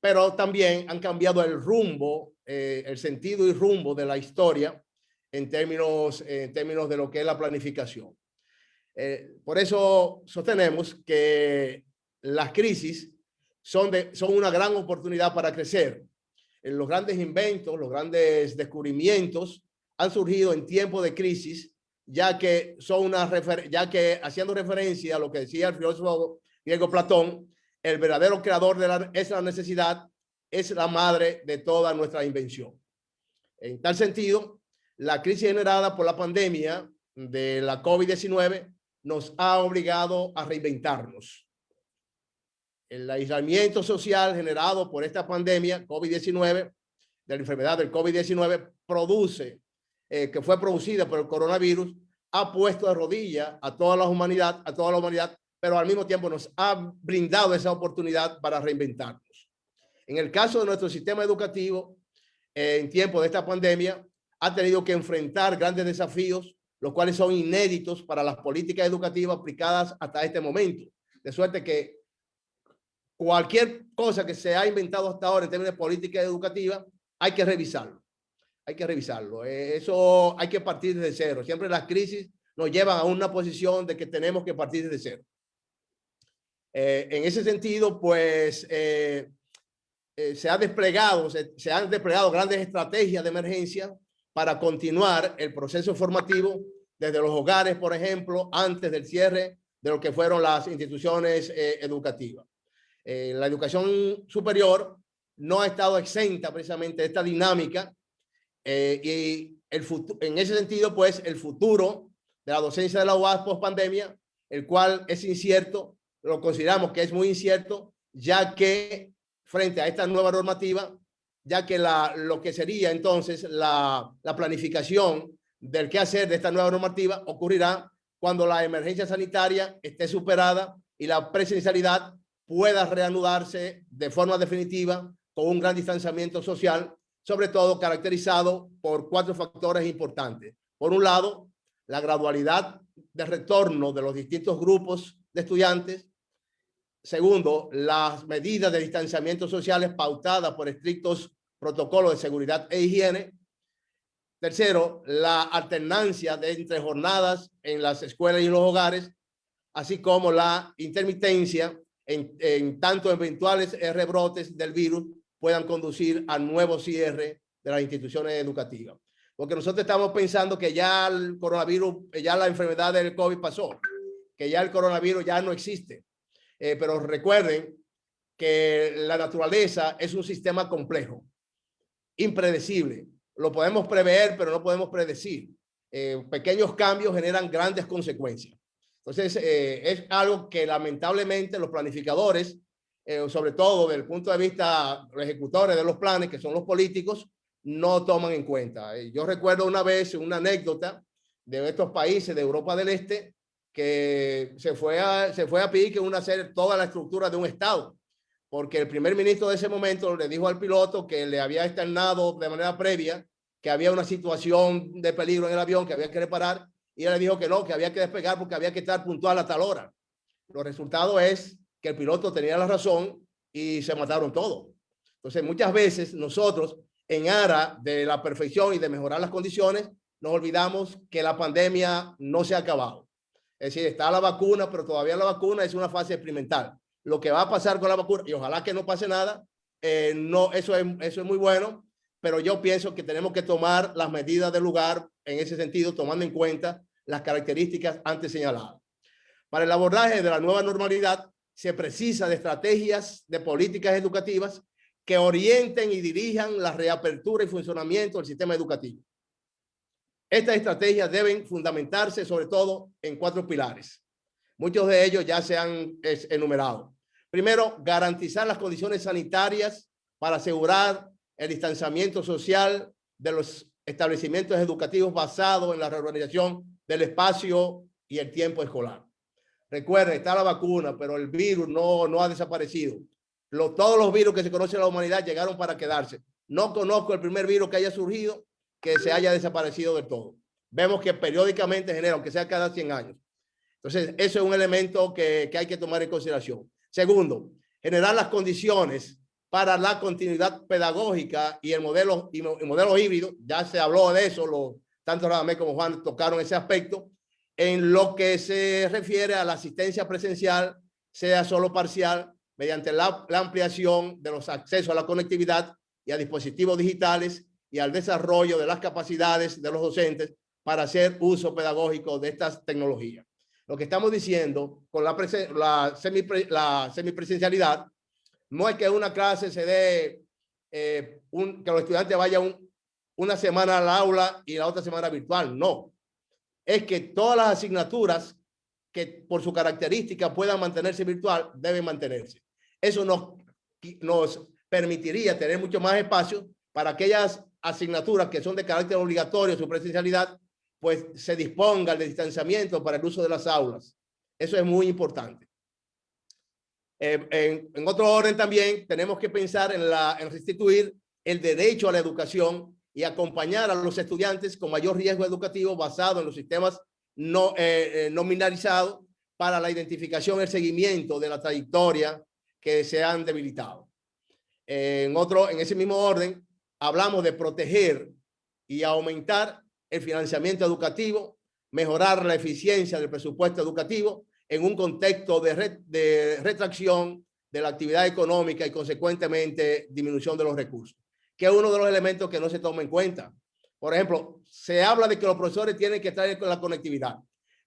pero también han cambiado el rumbo, el sentido y rumbo de la historia en términos de lo que es la planificación. Por eso sostenemos que las crisis son una gran oportunidad para crecer. Los grandes inventos, los grandes descubrimientos han surgido en tiempos de crisis, ya que haciendo referencia a lo que decía el filósofo griego Platón, el verdadero creador es la necesidad, es la madre de toda nuestra invención. En tal sentido, la crisis generada por la pandemia de la COVID-19 nos ha obligado a reinventarnos. El aislamiento social generado por esta pandemia COVID-19, de la enfermedad del COVID-19, que fue producida por el coronavirus, ha puesto de rodillas a toda la humanidad, pero al mismo tiempo nos ha brindado esa oportunidad para reinventarnos. En el caso de nuestro sistema educativo, en tiempo de esta pandemia, ha tenido que enfrentar grandes desafíos, los cuales son inéditos para las políticas educativas aplicadas hasta este momento. De suerte que cualquier cosa que se ha inventado hasta ahora en términos de política educativa, hay que revisarlo. Hay que revisarlo. Eso hay que partir desde cero. Siempre las crisis nos llevan a una posición de que tenemos que partir desde cero. En ese sentido, pues, se han desplegado grandes estrategias de emergencia para continuar el proceso formativo desde los hogares, por ejemplo, antes del cierre de lo que fueron las instituciones educativas. La educación superior no ha estado exenta precisamente de esta dinámica y en ese sentido, pues, el futuro de la docencia de la UAS post pandemia, el cual es incierto, lo consideramos que es muy incierto, ya que frente a esta nueva normativa, ya que lo que sería entonces la planificación del qué hacer de esta nueva normativa ocurrirá cuando la emergencia sanitaria esté superada y la presencialidad pueda reanudarse de forma definitiva con un gran distanciamiento social, sobre todo caracterizado por 4 factores importantes. Por un lado, la gradualidad de retorno de los distintos grupos de estudiantes. Segundo, las medidas de distanciamiento sociales pautadas por estrictos protocolos de seguridad e higiene. Tercero, la alternancia entre jornadas en las escuelas y en los hogares, así como la intermitencia en tanto eventuales rebrotes del virus puedan conducir a nuevo cierre de las instituciones educativas. Porque nosotros estamos pensando que ya el coronavirus, ya la enfermedad del COVID pasó, que ya el coronavirus ya no existe. Pero recuerden que la naturaleza es un sistema complejo, impredecible. Lo podemos prever, pero no podemos predecir. Pequeños cambios generan grandes consecuencias. Entonces, es algo que lamentablemente los planificadores, sobre todo desde el punto de vista los ejecutores de los planes, que son los políticos, no toman en cuenta. Yo recuerdo una vez una anécdota de estos países de Europa del Este que se fue a pique toda la estructura de un estado, porque el primer ministro de ese momento le dijo al piloto que le había externado de manera previa que había una situación de peligro en el avión, que había que reparar, y él le dijo que no, que había que despegar porque había que estar puntual a tal hora. Los resultados es que el piloto tenía la razón y se mataron todos. Entonces, muchas veces nosotros, en aras de la perfección y de mejorar las condiciones, nos olvidamos que la pandemia no se ha acabado. Es decir, está la vacuna, pero todavía la vacuna es una fase experimental. Lo que va a pasar con la vacuna, y ojalá que no pase nada, eso es muy bueno, pero yo pienso que tenemos que tomar las medidas del lugar en ese sentido, tomando en cuenta las características antes señaladas. Para el abordaje de la nueva normalidad, se precisa de estrategias de políticas educativas que orienten y dirijan la reapertura y funcionamiento del sistema educativo. Estas estrategias deben fundamentarse sobre todo en 4 pilares. Muchos de ellos ya se han enumerado. Primero, garantizar las condiciones sanitarias para asegurar el distanciamiento social de los establecimientos educativos basado en la reorganización del espacio y el tiempo escolar. Recuerden, está la vacuna, pero el virus no ha desaparecido. Todos los virus que se conocen en la humanidad llegaron para quedarse. No conozco el primer virus que haya surgido que se haya desaparecido del todo. Vemos que periódicamente genera, aunque sea cada 100 años. Entonces, eso es un elemento que hay que tomar en consideración. Segundo, generar las condiciones para la continuidad pedagógica y el modelo híbrido. Ya se habló de eso, tanto Radamés como Juan tocaron ese aspecto, en lo que se refiere a la asistencia presencial, sea solo parcial, mediante la ampliación de los accesos a la conectividad y a dispositivos digitales y al desarrollo de las capacidades de los docentes para hacer uso pedagógico de estas tecnologías. Lo que estamos diciendo con la semipresencialidad no es que una clase se dé, que los estudiantes vayan una semana al aula y la otra semana virtual. No. Es que todas las asignaturas que por su característica puedan mantenerse virtual deben mantenerse. Eso nos permitiría tener mucho más espacio para aquellas asignaturas que son de carácter obligatorio, su presencialidad, pues se disponga de distanciamiento para el uso de las aulas. Eso es muy importante. En otro orden también tenemos que pensar en restituir el derecho a la educación y acompañar a los estudiantes con mayor riesgo educativo basado en los sistemas nominalizados para la identificación y el seguimiento de la trayectoria que se han debilitado. En ese mismo orden, hablamos de proteger y aumentar el financiamiento educativo, mejorar la eficiencia del presupuesto educativo en un contexto de retracción de la actividad económica y consecuentemente disminución de los recursos, que es uno de los elementos que no se toma en cuenta. Por ejemplo, se habla de que los profesores tienen que estar con la conectividad,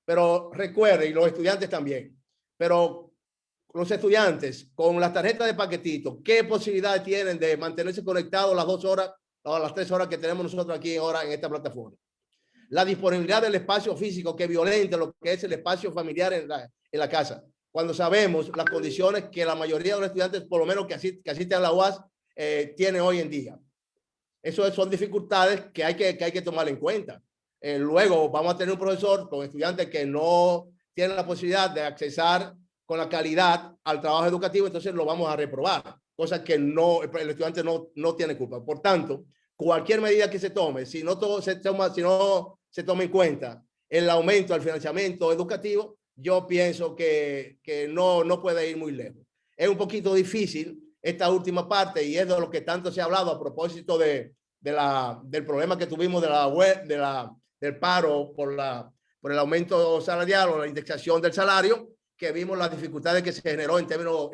pero recuerden, y los estudiantes también, pero los estudiantes con las tarjetas de paquetito, ¿qué posibilidades tienen de mantenerse conectados las 2 horas o las 3 horas que tenemos nosotros aquí ahora en esta plataforma? La disponibilidad del espacio físico que violenta lo que es el espacio familiar en la casa. Cuando sabemos las condiciones que la mayoría de los estudiantes, por lo menos que asisten a la UAS, tienen hoy en día. Eso son dificultades que hay que tomar en cuenta. Luego vamos a tener un profesor con estudiantes que no tienen la posibilidad de accesar con la calidad al trabajo educativo, entonces lo vamos a reprobar, cosa que el estudiante no tiene culpa. Por tanto, cualquier medida que se tome, si no se toma en cuenta el aumento del financiamiento educativo, yo pienso que no puede ir muy lejos. Es un poquito difícil esta última parte, y es de lo que tanto se ha hablado a propósito del problema que tuvimos del paro por el aumento salarial o la indexación del salario, que vimos las dificultades que se generó en términos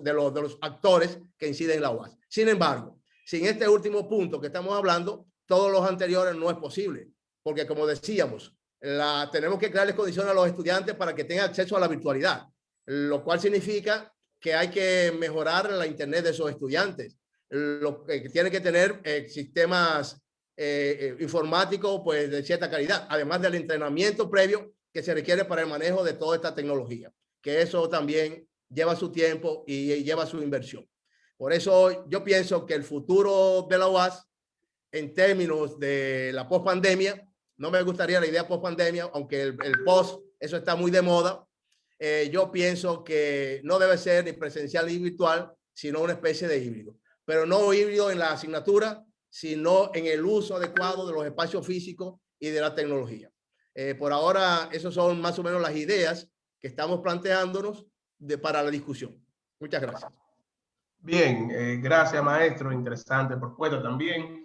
de los actores que inciden en la UAS. Sin embargo, sin este último punto que estamos hablando, todos los anteriores no es posible, porque como decíamos, tenemos que crearles condiciones a los estudiantes para que tengan acceso a la virtualidad, lo cual significa que hay que mejorar la internet de esos estudiantes, lo que tienen que tener sistemas informáticos pues, de cierta calidad, además del entrenamiento previo que se requiere para el manejo de toda esta tecnología, que eso también lleva su tiempo y lleva su inversión. Por eso yo pienso que el futuro de la UAS en términos de la post-pandemia, no me gustaría la idea post-pandemia, aunque el post, eso está muy de moda, yo pienso que no debe ser ni presencial ni virtual, sino una especie de híbrido. Pero no híbrido en la asignatura, sino en el uso adecuado de los espacios físicos y de la tecnología. Por ahora, esas son más o menos las ideas que estamos planteándonos para la discusión. Muchas gracias. Bien, gracias maestro, interesante propuesta también,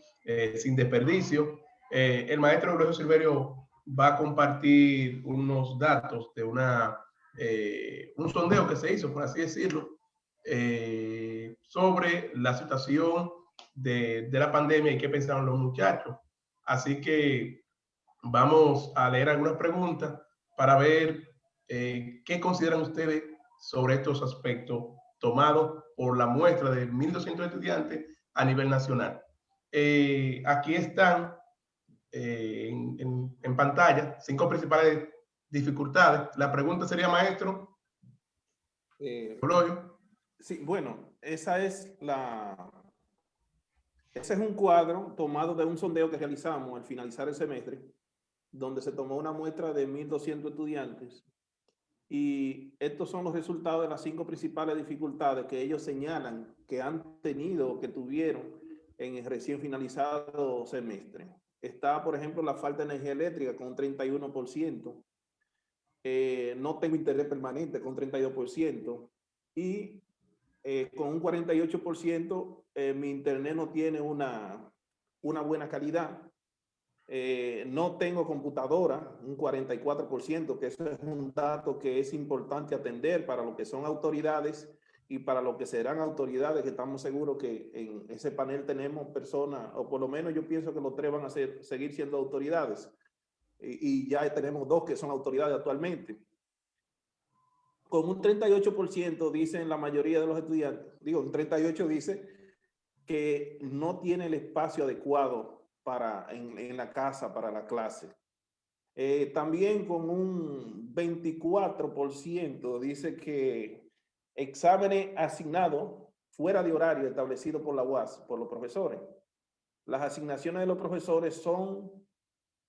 sin desperdicio. El maestro Eulogio Silverio va a compartir unos datos de un sondeo que se hizo, por así decirlo, sobre la situación de la pandemia y qué pensaron los muchachos. Así que vamos a leer algunas preguntas para ver qué consideran ustedes sobre estos aspectos tomados por la muestra de 1.200 estudiantes a nivel nacional. Aquí están en pantalla 5 principales dificultades. La pregunta sería, maestro, sí, bueno, ese es un cuadro tomado de un sondeo que realizamos al finalizar el semestre, donde se tomó una muestra de 1.200 estudiantes. Y estos son los resultados de las 5 principales dificultades que ellos señalan que han tenido o que tuvieron en el recién finalizado semestre. Está, por ejemplo, la falta de energía eléctrica con un 31%. No tengo internet permanente con 32%. Y con un 48%, mi internet no tiene una buena calidad. No tengo computadora, un 44%, que eso es un dato que es importante atender para lo que son autoridades y para lo que serán autoridades, que estamos seguros que en ese panel tenemos personas, o por lo menos yo pienso que los 3 van a seguir siendo autoridades, y ya tenemos 2 que son autoridades actualmente. Con un 38% dicen la mayoría de los estudiantes, digo, un 38% dice que no tiene el espacio adecuado en la casa para la clase. También con un 24% dice que exámenes asignados fuera de horario establecido por la UAS, por los profesores. Las asignaciones de los profesores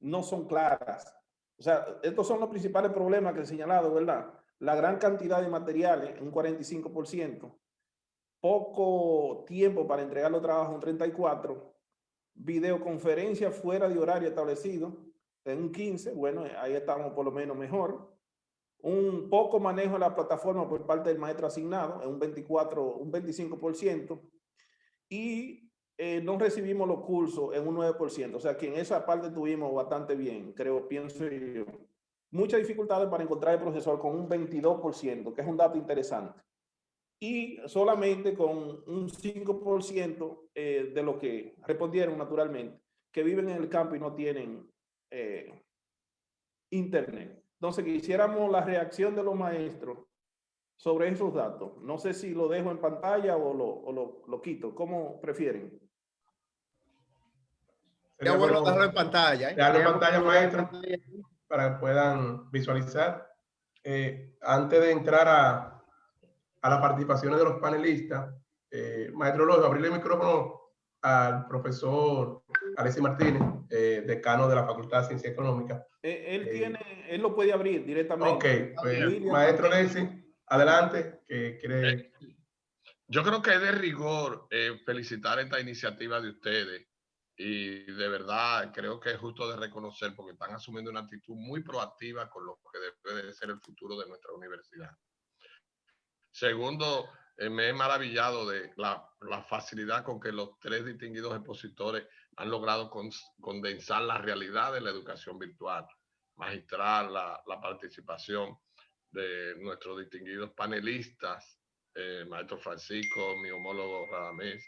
no son claras. O sea, estos son los principales problemas que he señalado, ¿verdad? La gran cantidad de materiales, un 45%. Poco tiempo para entregar los trabajos, un 34%. Videoconferencia fuera de horario establecido, en un 15%, bueno, ahí estamos por lo menos mejor. Un poco manejo de la plataforma por parte del maestro asignado, en un 25%. Y no recibimos los cursos en un 9%. O sea que en esa parte tuvimos bastante bien, pienso yo. Muchas dificultades para encontrar el profesor con un 22%, que es un dato interesante. Y solamente con un 5% de los que respondieron naturalmente, que viven en el campo y no tienen internet. Entonces, quisiéramos la reacción de los maestros sobre esos datos. No sé si lo dejo en pantalla o lo quito. ¿Cómo prefieren? Sería bueno dejarlo en pantalla. Dejarlo en pantalla, maestro, para que puedan visualizar. Antes de entrar a las participaciones de los panelistas, maestro Eulogio, abrirle el micrófono al profesor Alexis Martínez, decano de la Facultad de Ciencias Económicas. Él lo puede abrir directamente. Ok, pues, maestro Alexis, adelante. Yo creo que es de rigor felicitar esta iniciativa de ustedes, y de verdad creo que es justo de reconocer, porque están asumiendo una actitud muy proactiva con lo que debe de ser el futuro de nuestra universidad. Segundo, me he maravillado de la facilidad con que los tres distinguidos expositores han logrado condensar la realidad de la educación virtual, magistral la participación de nuestros distinguidos panelistas, maestro Francisco, mi homólogo Radamés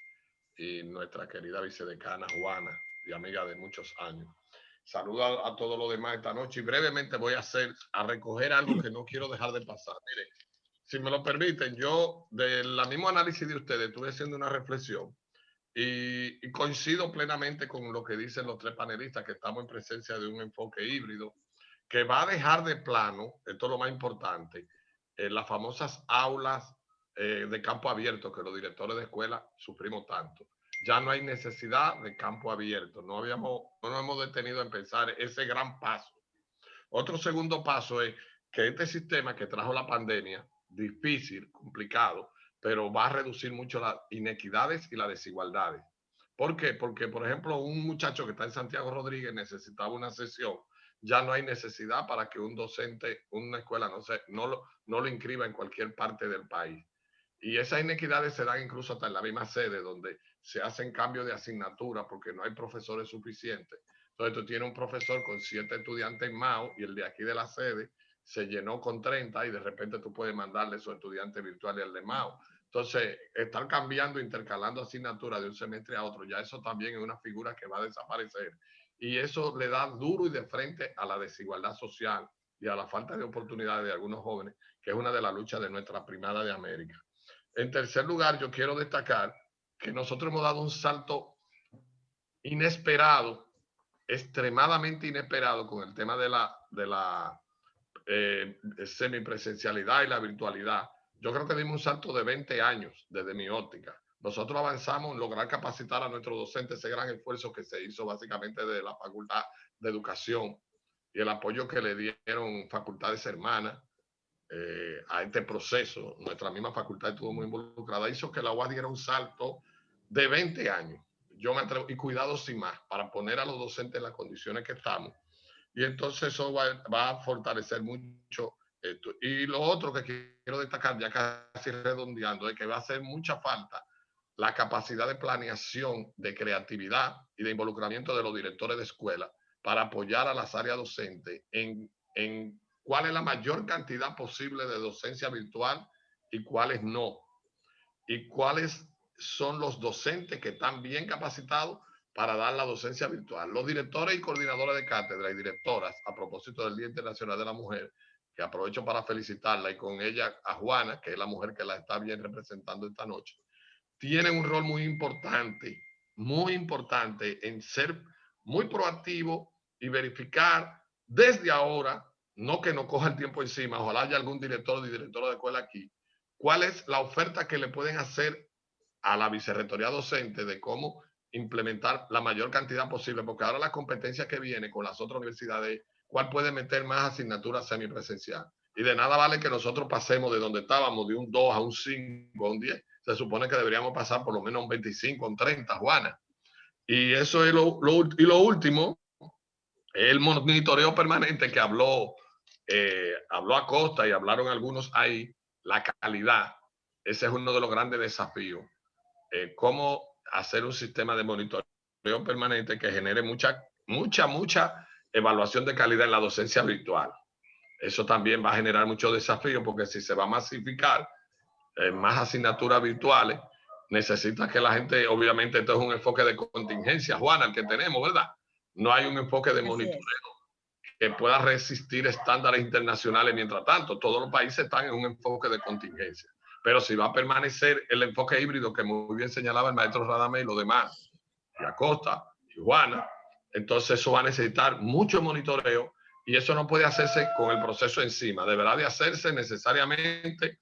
y nuestra querida vicedecana Juana y amiga de muchos años. Saludo a todos los demás esta noche y brevemente voy a recoger algo que no quiero dejar de pasar. Mire, si me lo permiten, yo del mismo análisis de ustedes estuve haciendo una reflexión y coincido plenamente con lo que dicen los tres panelistas, que estamos en presencia de un enfoque híbrido que va a dejar de plano, esto es lo más importante, las famosas aulas de campo abierto que los directores de escuela sufrimos tanto. Ya no hay necesidad de campo abierto, no nos hemos detenido en pensar ese gran paso. Otro segundo paso es que este sistema que trajo la pandemia, difícil, complicado, pero va a reducir mucho las inequidades y las desigualdades. ¿Por qué? Porque, por ejemplo, un muchacho que está en Santiago Rodríguez necesitaba una sesión, ya no hay necesidad para que un docente, una escuela, no lo inscriba en cualquier parte del país. Y esas inequidades se dan incluso hasta en la misma sede, donde se hacen cambios de asignatura porque no hay profesores suficientes. Entonces tú tienes un profesor con 7 estudiantes en MAO y el de aquí de la sede se llenó con 30 y de repente tú puedes mandarle esos estudiantes virtuales al de MAO. Entonces, estar cambiando, intercalando asignaturas de un semestre a otro, ya eso también es una figura que va a desaparecer. Y eso le da duro y de frente a la desigualdad social y a la falta de oportunidades de algunos jóvenes, que es una de las luchas de nuestra primada de América. En tercer lugar, yo quiero destacar que nosotros hemos dado un salto inesperado, extremadamente inesperado con el tema de la semipresencialidad y la virtualidad. Yo creo que dimos un salto de 20 años desde mi óptica. Nosotros avanzamos en lograr capacitar a nuestros docentes, ese gran esfuerzo que se hizo básicamente de la Facultad de Educación y el apoyo que le dieron facultades hermanas a este proceso. Nuestra misma facultad estuvo muy involucrada, hizo que la UAS diera un salto de 20 años. Yo me atrevo, y cuidado sin más, para poner a los docentes en las condiciones que estamos. Y entonces eso va a fortalecer mucho esto. Y lo otro que quiero destacar, ya casi redondeando, es que va a hacer mucha falta la capacidad de planeación, de creatividad y de involucramiento de los directores de escuela para apoyar a las áreas docentes en cuál es la mayor cantidad posible de docencia virtual y cuáles no. Y cuáles son los docentes que están bien capacitados para dar la docencia virtual. Los directores y coordinadores de cátedra y directoras, a propósito del Día Internacional de la Mujer, que aprovecho para felicitarla y con ella a Juana, que es la mujer que la está bien representando esta noche, tienen un rol muy importante en ser muy proactivo y verificar desde ahora, no que nos coja el tiempo encima, ojalá haya algún director o directora de escuela aquí, cuál es la oferta que le pueden hacer a la vicerrectoría docente de cómo implementar la mayor cantidad posible, porque ahora la competencia que viene con las otras universidades, cuál puede meter más asignaturas semipresencial. Y de nada vale que nosotros pasemos de donde estábamos, de un 2 a un 5, a un 10. Se supone que deberíamos pasar por lo menos un 25, un 30, Juana. Y eso es lo último, el monitoreo permanente que habló Acosta y hablaron algunos ahí, la calidad. Ese es uno de los grandes desafíos. Cómo hacer un sistema de monitoreo permanente que genere mucha evaluación de calidad en la docencia virtual. Eso también va a generar muchos desafíos porque si se va a masificar más asignaturas virtuales, necesita que la gente, obviamente esto es un enfoque de contingencia, Juana, el que tenemos, ¿verdad? No hay un enfoque de monitoreo que pueda resistir estándares internacionales. Mientras tanto, todos los países están en un enfoque de contingencia. Pero si va a permanecer el enfoque híbrido que muy bien señalaba el maestro Radamés y los demás, y Acosta, y Juana, entonces eso va a necesitar mucho monitoreo y eso no puede hacerse con el proceso encima. Deberá de hacerse necesariamente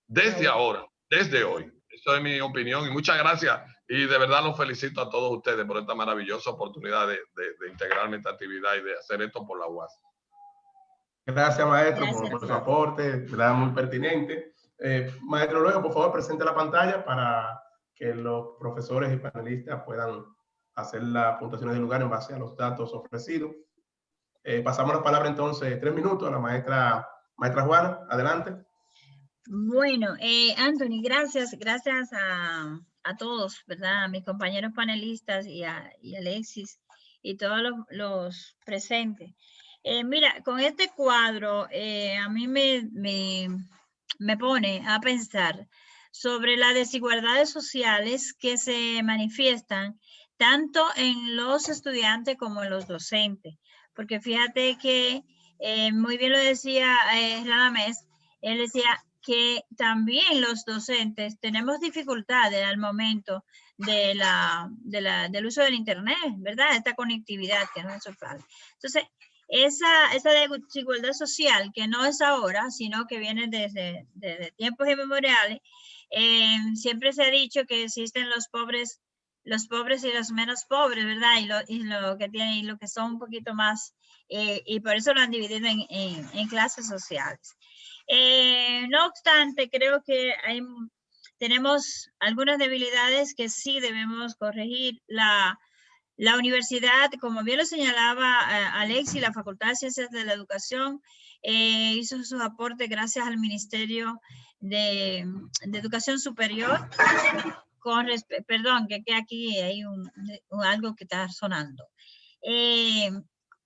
desde ahora, desde hoy. Eso es mi opinión y muchas gracias. Y de verdad los felicito a todos ustedes por esta maravillosa oportunidad de integrarme en esta actividad y de hacer esto por la UAS. Gracias, maestro, Gracias. por su aporte, ¿verdad? Muy pertinente. Maestro, luego, por favor, presente la pantalla para que los profesores y panelistas puedan hacer las puntuaciones de lugar en base a los datos ofrecidos. Pasamos la palabra entonces, 3 minutos, a la maestra Juana. Adelante. Bueno, Anthony, gracias a todos, ¿verdad? A mis compañeros panelistas y a Alexis y todos los presentes. Mira, con este cuadro a mí me pone a pensar sobre las desigualdades sociales que se manifiestan tanto en los estudiantes como en los docentes. Porque fíjate que muy bien lo decía Radamés, él decía que también los docentes tenemos dificultades al momento del uso del Internet, ¿verdad? Esta conectividad que no es fácil. Entonces, esa desigualdad social, que no es ahora, sino que viene desde tiempos inmemoriales, siempre se ha dicho que existen los pobres y los menos pobres, ¿verdad? Y lo que tienen y lo que son un poquito más, y por eso lo han dividido en clases sociales. No obstante, creo que tenemos algunas debilidades que sí debemos corregir. La universidad, como bien lo señalaba Alexis, la Facultad de Ciencias de la Educación hizo sus aportes gracias al Ministerio de Educación Superior. Perdón, que aquí hay algo que está sonando.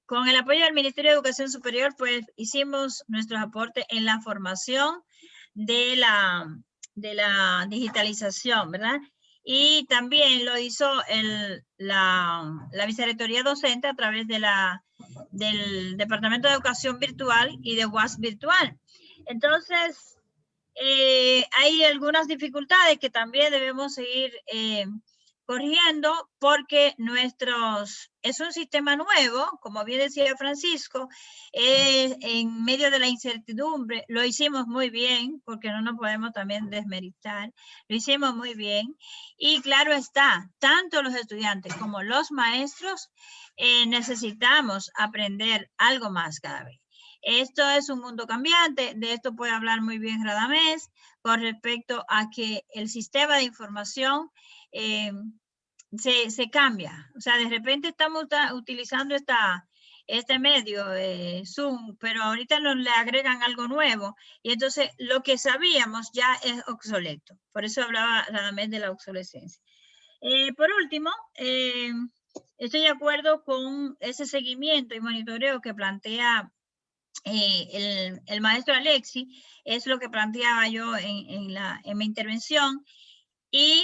Con el apoyo del Ministerio de Educación Superior, pues hicimos nuestros aportes en la formación de la digitalización, ¿verdad? Y también lo hizo la Vicerrectoría Docente a través del Departamento de Educación Virtual y de UAS Virtual. Entonces, hay algunas dificultades que también debemos seguir corrigiendo porque es un sistema nuevo, como bien decía Francisco, en medio de la incertidumbre, lo hicimos muy bien, porque no nos podemos también desmeritar, lo hicimos muy bien, y claro está, tanto los estudiantes como los maestros necesitamos aprender algo más cada vez. Esto es un mundo cambiante, de esto puede hablar muy bien Radamés, con respecto a que el sistema de información se cambia. O sea, de repente estamos utilizando este medio, Zoom, pero ahorita nos le agregan algo nuevo y entonces lo que sabíamos ya es obsoleto. Por eso hablaba Radamés de la obsolescencia. Por último, estoy de acuerdo con ese seguimiento y monitoreo que plantea el maestro Alexis, es lo que planteaba yo en mi intervención. Y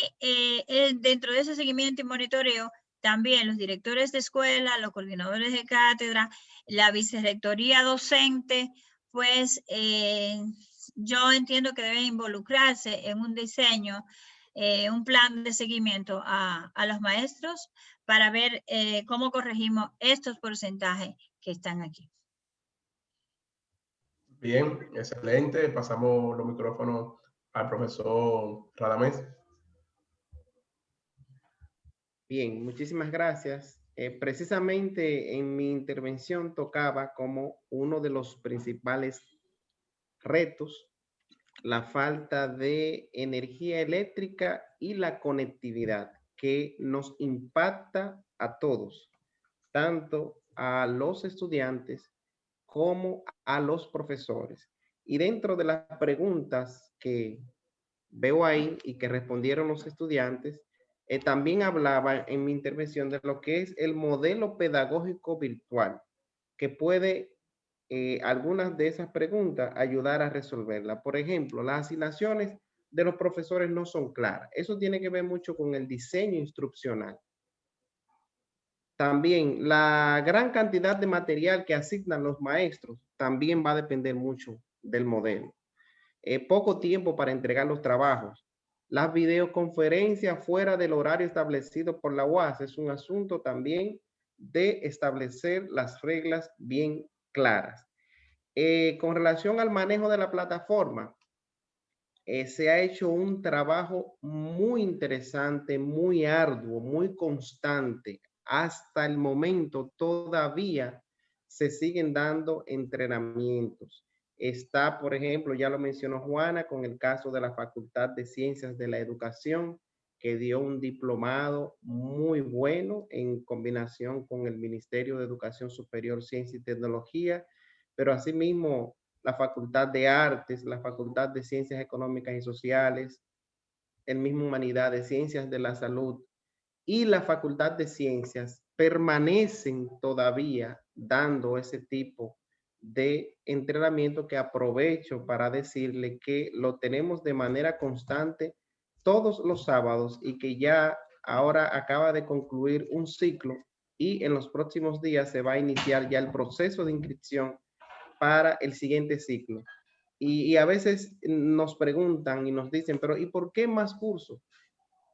dentro de ese seguimiento y monitoreo, también los directores de escuela, los coordinadores de cátedra, la vicerrectoría docente, pues yo entiendo que deben involucrarse en un diseño, un plan de seguimiento a los maestros para ver cómo corregimos estos porcentajes que están aquí. Bien, excelente. Pasamos los micrófonos al profesor Radamés. Bien, muchísimas gracias. Precisamente en mi intervención tocaba como uno de los principales retos la falta de energía eléctrica y la conectividad que nos impacta a todos, tanto a los estudiantes como a los profesores. Y dentro de las preguntas que veo ahí y que respondieron los estudiantes, también hablaba en mi intervención de lo que es el modelo pedagógico virtual, que puede algunas de esas preguntas ayudar a resolverlas. Por ejemplo, las asignaciones de los profesores no son claras. Eso tiene que ver mucho con el diseño instruccional. También la gran cantidad de material que asignan los maestros también va a depender mucho del modelo. Poco tiempo para entregar los trabajos. Las videoconferencias fuera del horario establecido por la UAS es un asunto también de establecer las reglas bien claras. Con relación al manejo de la plataforma, se ha hecho un trabajo muy interesante, muy arduo, muy constante. Hasta el momento todavía se siguen dando entrenamientos. Está, por ejemplo, ya lo mencionó Juana, con el caso de la Facultad de Ciencias de la Educación, que dio un diplomado muy bueno en combinación con el Ministerio de Educación Superior, Ciencia y Tecnología, pero asimismo la Facultad de Artes, la Facultad de Ciencias Económicas y Sociales, el mismo Humanidades, Ciencias de la Salud y la Facultad de Ciencias permanecen todavía dando ese tipo de entrenamiento, que aprovecho para decirle que lo tenemos de manera constante todos los sábados y que ya ahora acaba de concluir un ciclo y en los próximos días se va a iniciar ya el proceso de inscripción para el siguiente ciclo. Y a veces nos preguntan y nos dicen, pero ¿y por qué más cursos?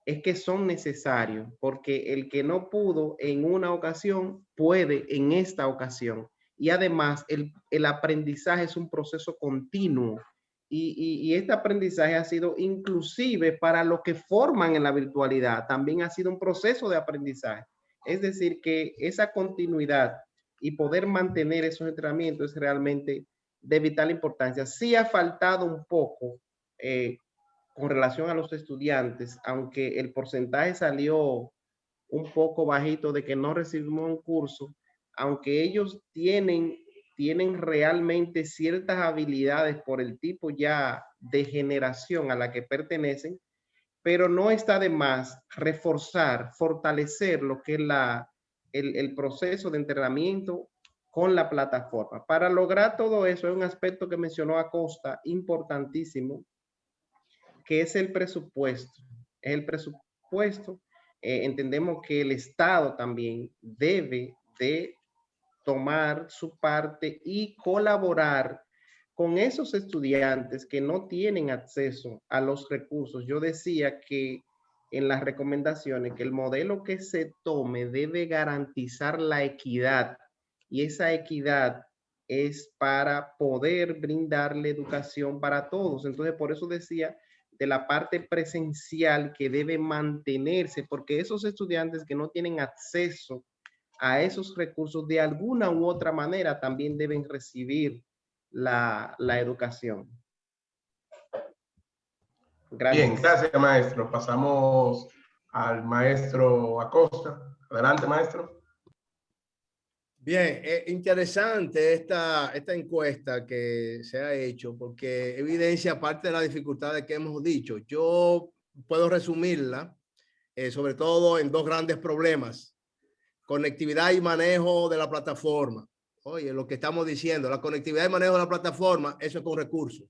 Es que son necesarios, porque el que no pudo en una ocasión puede en esta ocasión. Y además el aprendizaje es un proceso continuo. Y este aprendizaje ha sido inclusive para los que forman en la virtualidad, también ha sido un proceso de aprendizaje. Es decir, que esa continuidad y poder mantener esos entrenamientos es realmente de vital importancia. Sí ha faltado un poco con relación a los estudiantes, aunque el porcentaje salió un poco bajito de que no recibimos un curso, aunque ellos tienen realmente ciertas habilidades por el tipo ya de generación a la que pertenecen, pero no está de más reforzar, fortalecer lo que es el proceso de entrenamiento con la plataforma. Para lograr todo eso, es un aspecto que mencionó Acosta, importantísimo, que es el presupuesto. Es el presupuesto. Entendemos que el Estado también debe de tomar su parte y colaborar con esos estudiantes que no tienen acceso a los recursos. Yo decía que en las recomendaciones que el modelo que se tome debe garantizar la equidad, y esa equidad es para poder brindarle educación para todos. Entonces, por eso decía de la parte presencial que debe mantenerse, porque esos estudiantes que no tienen acceso a esos recursos de alguna u otra manera también deben recibir la educación. Gracias. Bien, gracias, maestro. Pasamos al maestro Acosta. Adelante, maestro. Bien, interesante esta encuesta que se ha hecho, porque evidencia parte de las dificultades que hemos dicho. Yo puedo resumirla, sobre todo en dos grandes problemas: conectividad y manejo de la plataforma. Oye, lo que estamos diciendo, la conectividad y manejo de la plataforma, eso es con recursos.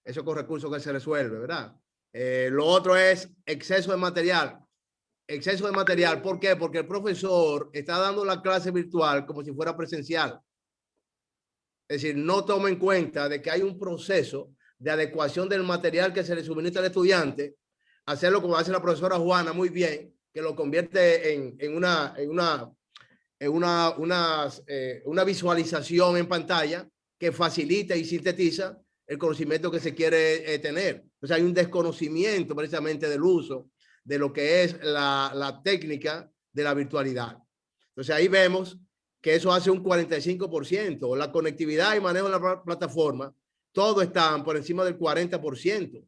Eso es con recursos que se resuelve, ¿verdad? Lo otro es exceso de material. Exceso de material, ¿por qué? Porque el profesor está dando la clase virtual como si fuera presencial. Es decir, no toma en cuenta de que hay un proceso de adecuación del material que se le suministra al estudiante, hacerlo como hace la profesora Juana muy bien, que lo convierte en una visualización en pantalla que facilita y sintetiza el conocimiento que se quiere tener. O sea, hay un desconocimiento precisamente del uso de lo que es la técnica de la virtualidad. Entonces ahí vemos que eso hace un 45%. La conectividad y manejo de la plataforma, todo está por encima del 40%.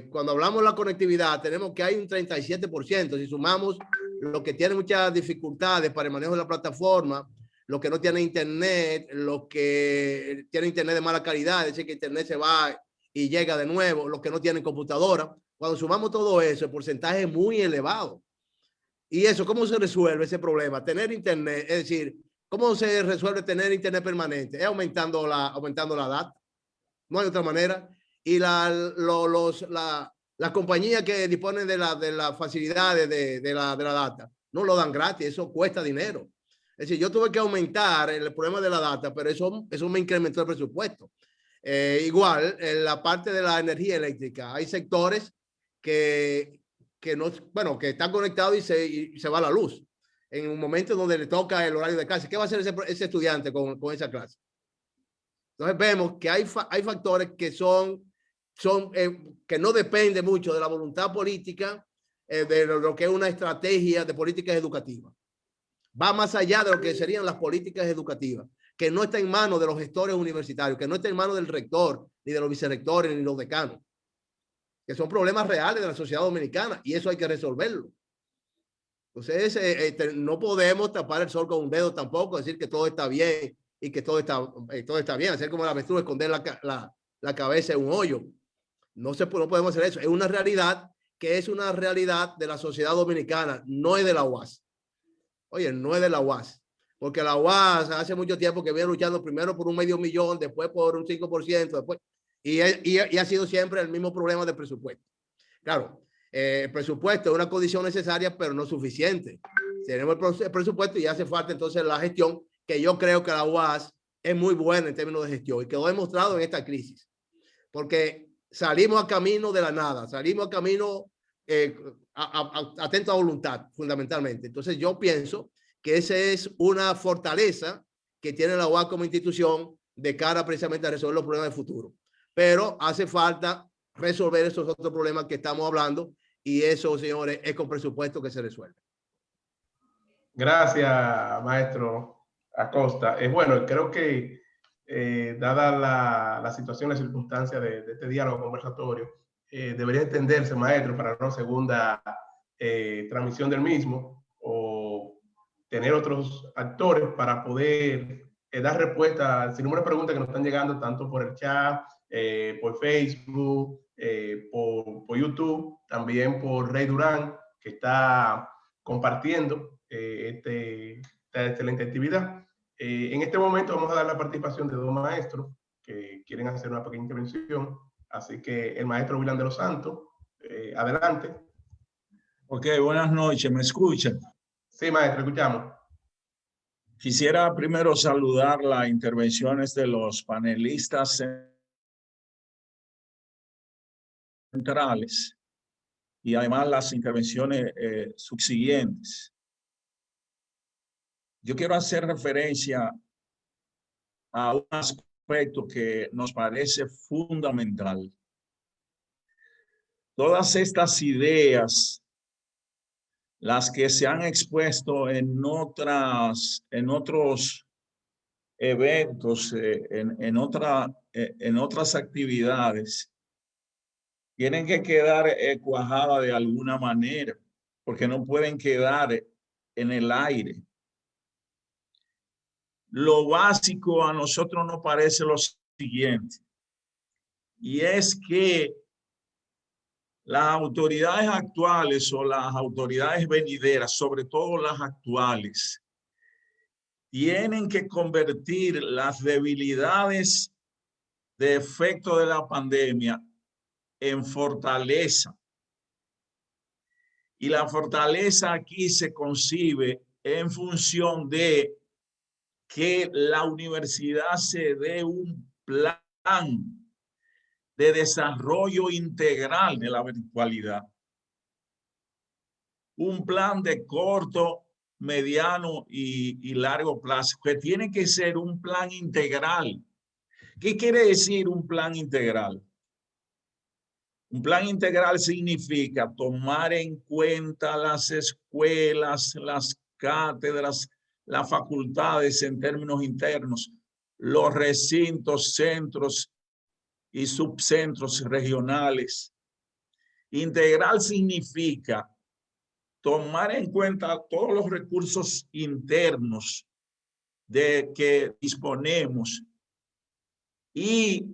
Cuando hablamos de la conectividad, tenemos que hay un 37%. Si sumamos lo que tiene muchas dificultades para el manejo de la plataforma, los que no tienen internet, los que tienen internet de mala calidad, es decir, que internet se va y llega de nuevo, los que no tienen computadora. Cuando sumamos todo eso, el porcentaje es muy elevado. ¿Y eso cómo se resuelve ese problema? Tener internet, es decir, ¿cómo se resuelve tener internet permanente? Es aumentando la data. No hay otra manera. Y las compañías que disponen de las facilidades de la data no lo dan gratis, eso cuesta dinero. Es decir, yo tuve que aumentar el problema de la data, pero eso me incrementó el presupuesto. Igual, en la parte de la energía eléctrica, hay sectores que están conectados y se va la luz en un momento donde le toca el horario de clase. ¿Qué va a hacer ese estudiante con esa clase? Entonces vemos que hay factores que que no dependen mucho de la voluntad política, de lo que es una estrategia de políticas educativas. Va más allá de lo que serían las políticas educativas, que no está en manos de los gestores universitarios, que no está en manos del rector, ni de los vicerrectores, ni los decanos, que son problemas reales de la sociedad dominicana, y eso hay que resolverlo. Entonces, no podemos tapar el sol con un dedo tampoco, decir que todo está bien y que todo está bien, hacer como la avestruz, esconder la cabeza en un hoyo. No podemos hacer eso. Es una realidad que es una realidad de la sociedad dominicana, no es de la UAS. Oye, no es de la UAS. Porque la UAS hace mucho tiempo que viene luchando primero por un $500,000, después por un 5%, después, y ha sido siempre el mismo problema de presupuesto. Claro, el presupuesto es una condición necesaria, pero no suficiente. Tenemos el presupuesto y hace falta entonces la gestión, que yo creo que la UAS es muy buena en términos de gestión y quedó demostrado en esta crisis. Porque salimos a camino de la nada, salimos a camino atento a voluntad, fundamentalmente. Entonces yo pienso que esa es una fortaleza que tiene la UAS como institución de cara precisamente a resolver los problemas del futuro. Pero hace falta resolver esos otros problemas que estamos hablando y eso, señores, es con presupuesto que se resuelve. Gracias, maestro Acosta. Bueno, creo que dada la situación, la circunstancia de este diálogo conversatorio, debería entenderse, maestro, para una segunda transmisión del mismo o tener otros actores para poder dar respuesta a sin número de preguntas que nos están llegando tanto por el chat, por Facebook, por YouTube, también por Rey Durán, que está compartiendo esta excelente actividad. En este momento vamos a dar la participación de dos maestros que quieren hacer una pequeña intervención. Así que el maestro William de los Santos, adelante. Ok, buenas noches, ¿me escuchan? Sí, maestro, escuchamos. Quisiera primero saludar las intervenciones de los panelistas centrales y además las intervenciones subsiguientes. Yo quiero hacer referencia a un aspecto que nos parece fundamental. Todas estas ideas, las que se han expuesto en otros eventos, en otras actividades, tienen que quedar cuajadas de alguna manera, porque no pueden quedar en el aire. Lo básico a nosotros nos parece lo siguiente, y es que las autoridades actuales o las autoridades venideras, sobre todo las actuales, tienen que convertir las debilidades de efecto de la pandemia en fortaleza. Y la fortaleza aquí se concibe en función de que la universidad se dé un plan de desarrollo integral de la virtualidad. Un plan de corto, mediano y largo plazo, que tiene que ser un plan integral. ¿Qué quiere decir un plan integral? Un plan integral significa tomar en cuenta las escuelas, las cátedras, las facultades en términos internos, los recintos, centros y subcentros regionales. Integral significa tomar en cuenta todos los recursos internos de que disponemos y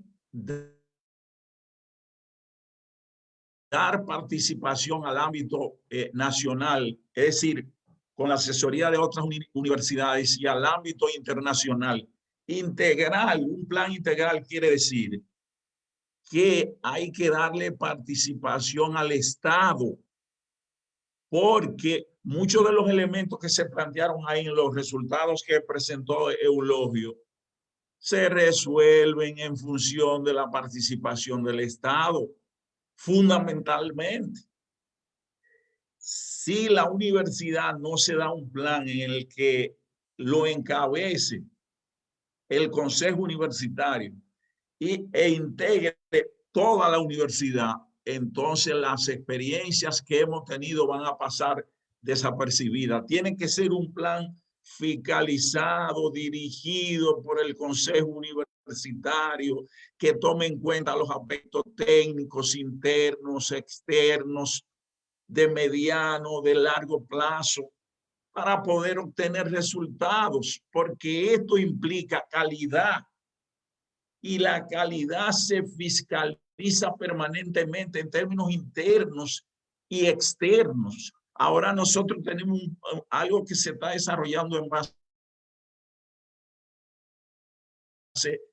dar participación al ámbito nacional, es decir, con la asesoría de otras universidades y al ámbito internacional. Integral, un plan integral quiere decir que hay que darle participación al Estado, porque muchos de los elementos que se plantearon ahí en los resultados que presentó Eulogio se resuelven en función de la participación del Estado, fundamentalmente. Si la universidad no se da un plan en el que lo encabece el Consejo Universitario e integre toda la universidad, entonces las experiencias que hemos tenido van a pasar desapercibidas. Tiene que ser un plan fiscalizado, dirigido por el Consejo Universitario, que tome en cuenta los aspectos técnicos, internos, externos, de mediano, de largo plazo. para poder obtener resultados, porque esto implica calidad y la calidad se fiscaliza permanentemente en términos internos y externos. Ahora nosotros tenemos algo que se está desarrollando en base,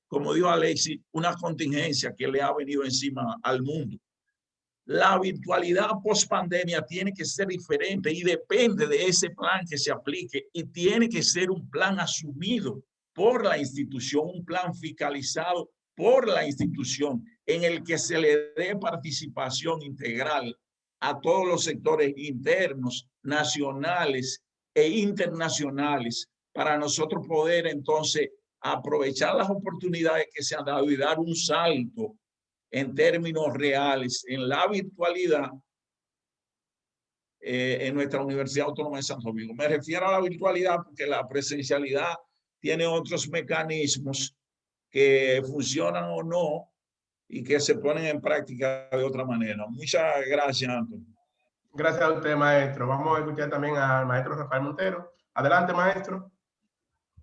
como dijo Alexis, una contingencia que le ha venido encima al mundo. La virtualidad post pandemia tiene que ser diferente y depende de ese plan que se aplique, y tiene que ser un plan asumido por la institución, un plan fiscalizado por la institución, en el que se le dé participación integral a todos los sectores internos, nacionales e internacionales, para nosotros poder entonces aprovechar las oportunidades que se han dado y dar un salto en términos reales en la virtualidad en nuestra Universidad Autónoma de Santo Domingo. Me refiero a la virtualidad porque la presencialidad tiene otros mecanismos que funcionan o no y que se ponen en práctica de otra manera. Muchas gracias, Antonio. Gracias a usted, maestro. Vamos a escuchar también al maestro Rafael Montero. Adelante, maestro.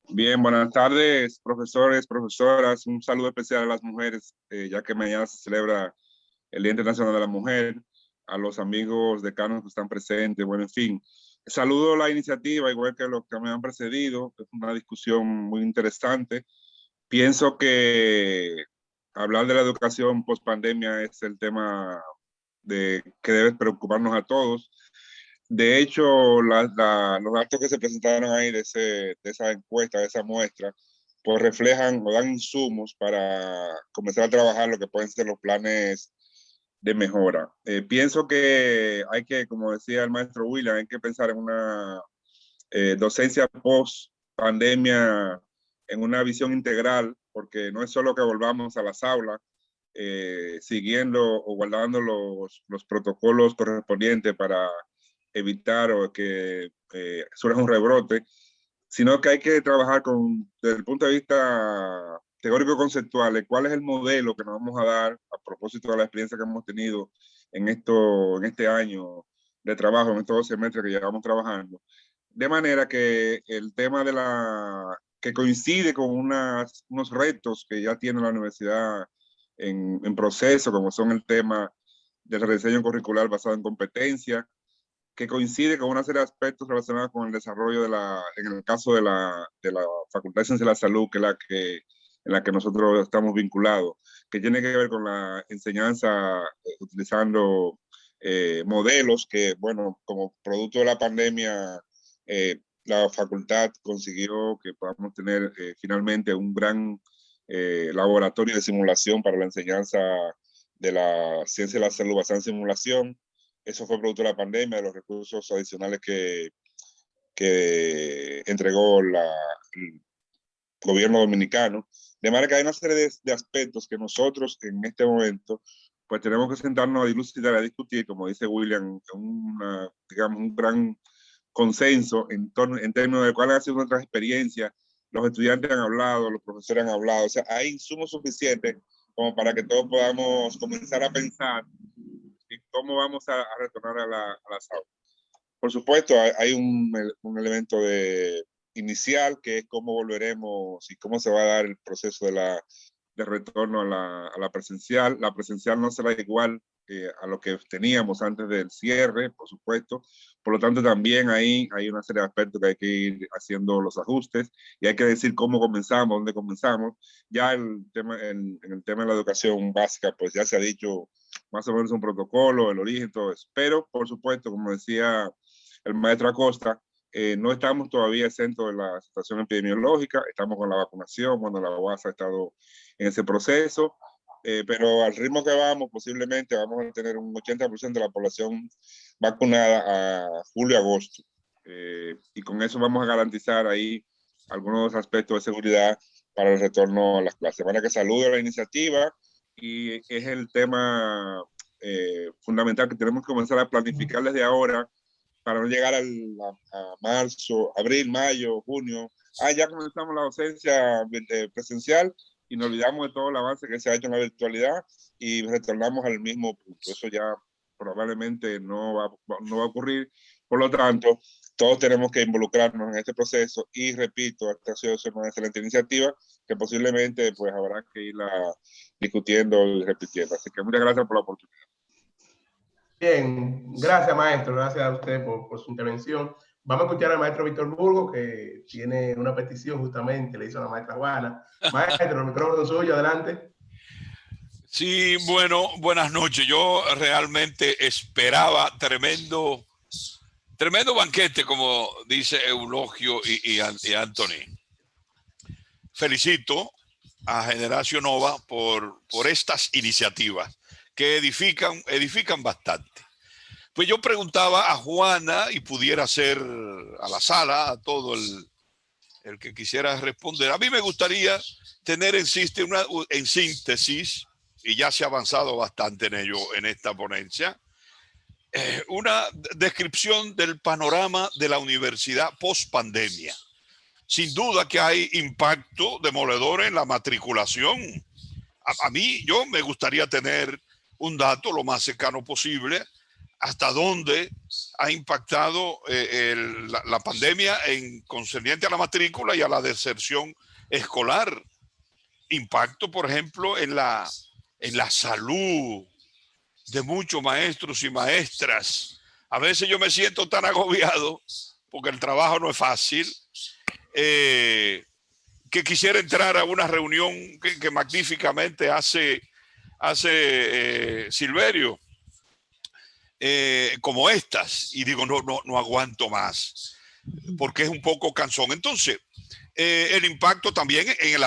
Bien, buenas tardes, profesores, profesoras. Un saludo especial a las mujeres, ya que mañana se celebra el Día Internacional de la Mujer, a los amigos decanos que están presentes, bueno, en fin. Saludo la iniciativa, igual que los que me han precedido. Es una discusión muy interesante. Pienso que hablar de la educación post pandemia es el tema que debe preocuparnos a todos. De hecho, los datos que se presentaron ahí de esa encuesta, de esa muestra, pues reflejan o dan insumos para comenzar a trabajar lo que pueden ser los planes de mejora. Pienso que hay que, como decía el maestro William, hay que pensar en una docencia post pandemia, en una visión integral, porque no es solo que volvamos a las aulas, siguiendo o guardando los protocolos correspondientes para evitar o que surja un rebrote, sino que hay que trabajar desde el punto de vista teórico conceptual, de cuál es el modelo que nos vamos a dar a propósito de la experiencia que hemos tenido en este año de trabajo, en estos 2 semestres que llevamos trabajando. De manera que el tema que coincide con unos retos que ya tiene la universidad en proceso, como son el tema del rediseño curricular basado en competencia, que coincide con una serie de aspectos relacionados con el desarrollo en el caso de la Facultad de Ciencias de la Salud, que es en la que nosotros estamos vinculados, que tiene que ver con la enseñanza utilizando modelos que, bueno, como producto de la pandemia, la facultad consiguió que podamos tener finalmente un gran laboratorio de simulación para la enseñanza de la ciencia de la salud basada en simulación. Eso fue producto de la pandemia, de los recursos adicionales que entregó el gobierno dominicano. De manera que hay una serie de aspectos que nosotros en este momento pues tenemos que sentarnos a dilucidar, a discutir, como dice William, digamos, un gran consenso en términos de cuáles han sido nuestras experiencias. Los estudiantes han hablado, los profesores han hablado, o sea, hay insumos suficientes como para que todos podamos comenzar a pensar en cómo vamos a retornar a las aulas. Por supuesto, hay un elemento inicial que es cómo volveremos y cómo se va a dar el proceso de retorno a la presencial. La presencial no será igual a lo que teníamos antes del cierre, por supuesto. Por lo tanto, también ahí hay una serie de aspectos que hay que ir haciendo los ajustes y hay que decir cómo comenzamos, dónde comenzamos. Ya en el tema de la educación básica, pues ya se ha dicho más o menos un protocolo, el origen, todo eso. Pero, por supuesto, como decía el maestro Acosta, no estamos todavía exentos de la situación epidemiológica, estamos con la vacunación, bueno, la UAS ha estado en ese proceso, pero al ritmo que vamos, posiblemente vamos a tener un 80% de la población vacunada a julio-agosto. Y con eso vamos a garantizar ahí algunos aspectos de seguridad para el retorno a las clases. De manera que saludo la iniciativa y es el tema fundamental que tenemos que comenzar a planificar desde ahora para no llegar a marzo, abril, mayo, junio. Ya comenzamos la docencia presencial y nos olvidamos de todo el avance que se ha hecho en la virtualidad y retornamos al mismo punto. Eso ya probablemente no va a ocurrir. Por lo tanto, todos tenemos que involucrarnos en este proceso y repito, esta ha sido una excelente iniciativa que posiblemente pues habrá que irla discutiendo y repitiendo. Así que muchas gracias por la oportunidad. Bien, gracias maestro, gracias a usted por su intervención. Vamos a escuchar al maestro Víctor Burgos, que tiene una petición justamente, le hizo a la maestra Juana. Maestro, el micrófono es suyo, adelante. Sí, bueno, buenas noches. Yo realmente esperaba tremendo banquete, como dice Eulogio y Anthony. Felicito a Generación Nova por estas iniciativas que edifican bastante. Pues yo preguntaba a Juana, y pudiera ser a la sala, a todo el que quisiera responder. A mí me gustaría tener en síntesis, y ya se ha avanzado bastante en ello en esta ponencia, una descripción del panorama de la universidad post pandemia. Sin duda que hay impacto demoledor en la matriculación. A mí, yo me gustaría tener un dato lo más cercano posible hasta dónde ha impactado la pandemia en concerniente a la matrícula y a la deserción escolar. Impacto, por ejemplo, en la salud de muchos maestros y maestras. A veces yo me siento tan agobiado porque el trabajo no es fácil, que quisiera entrar a una reunión que magníficamente hace Silverio, como estas, y digo, no aguanto más, porque es un poco cansón. Entonces, el impacto también en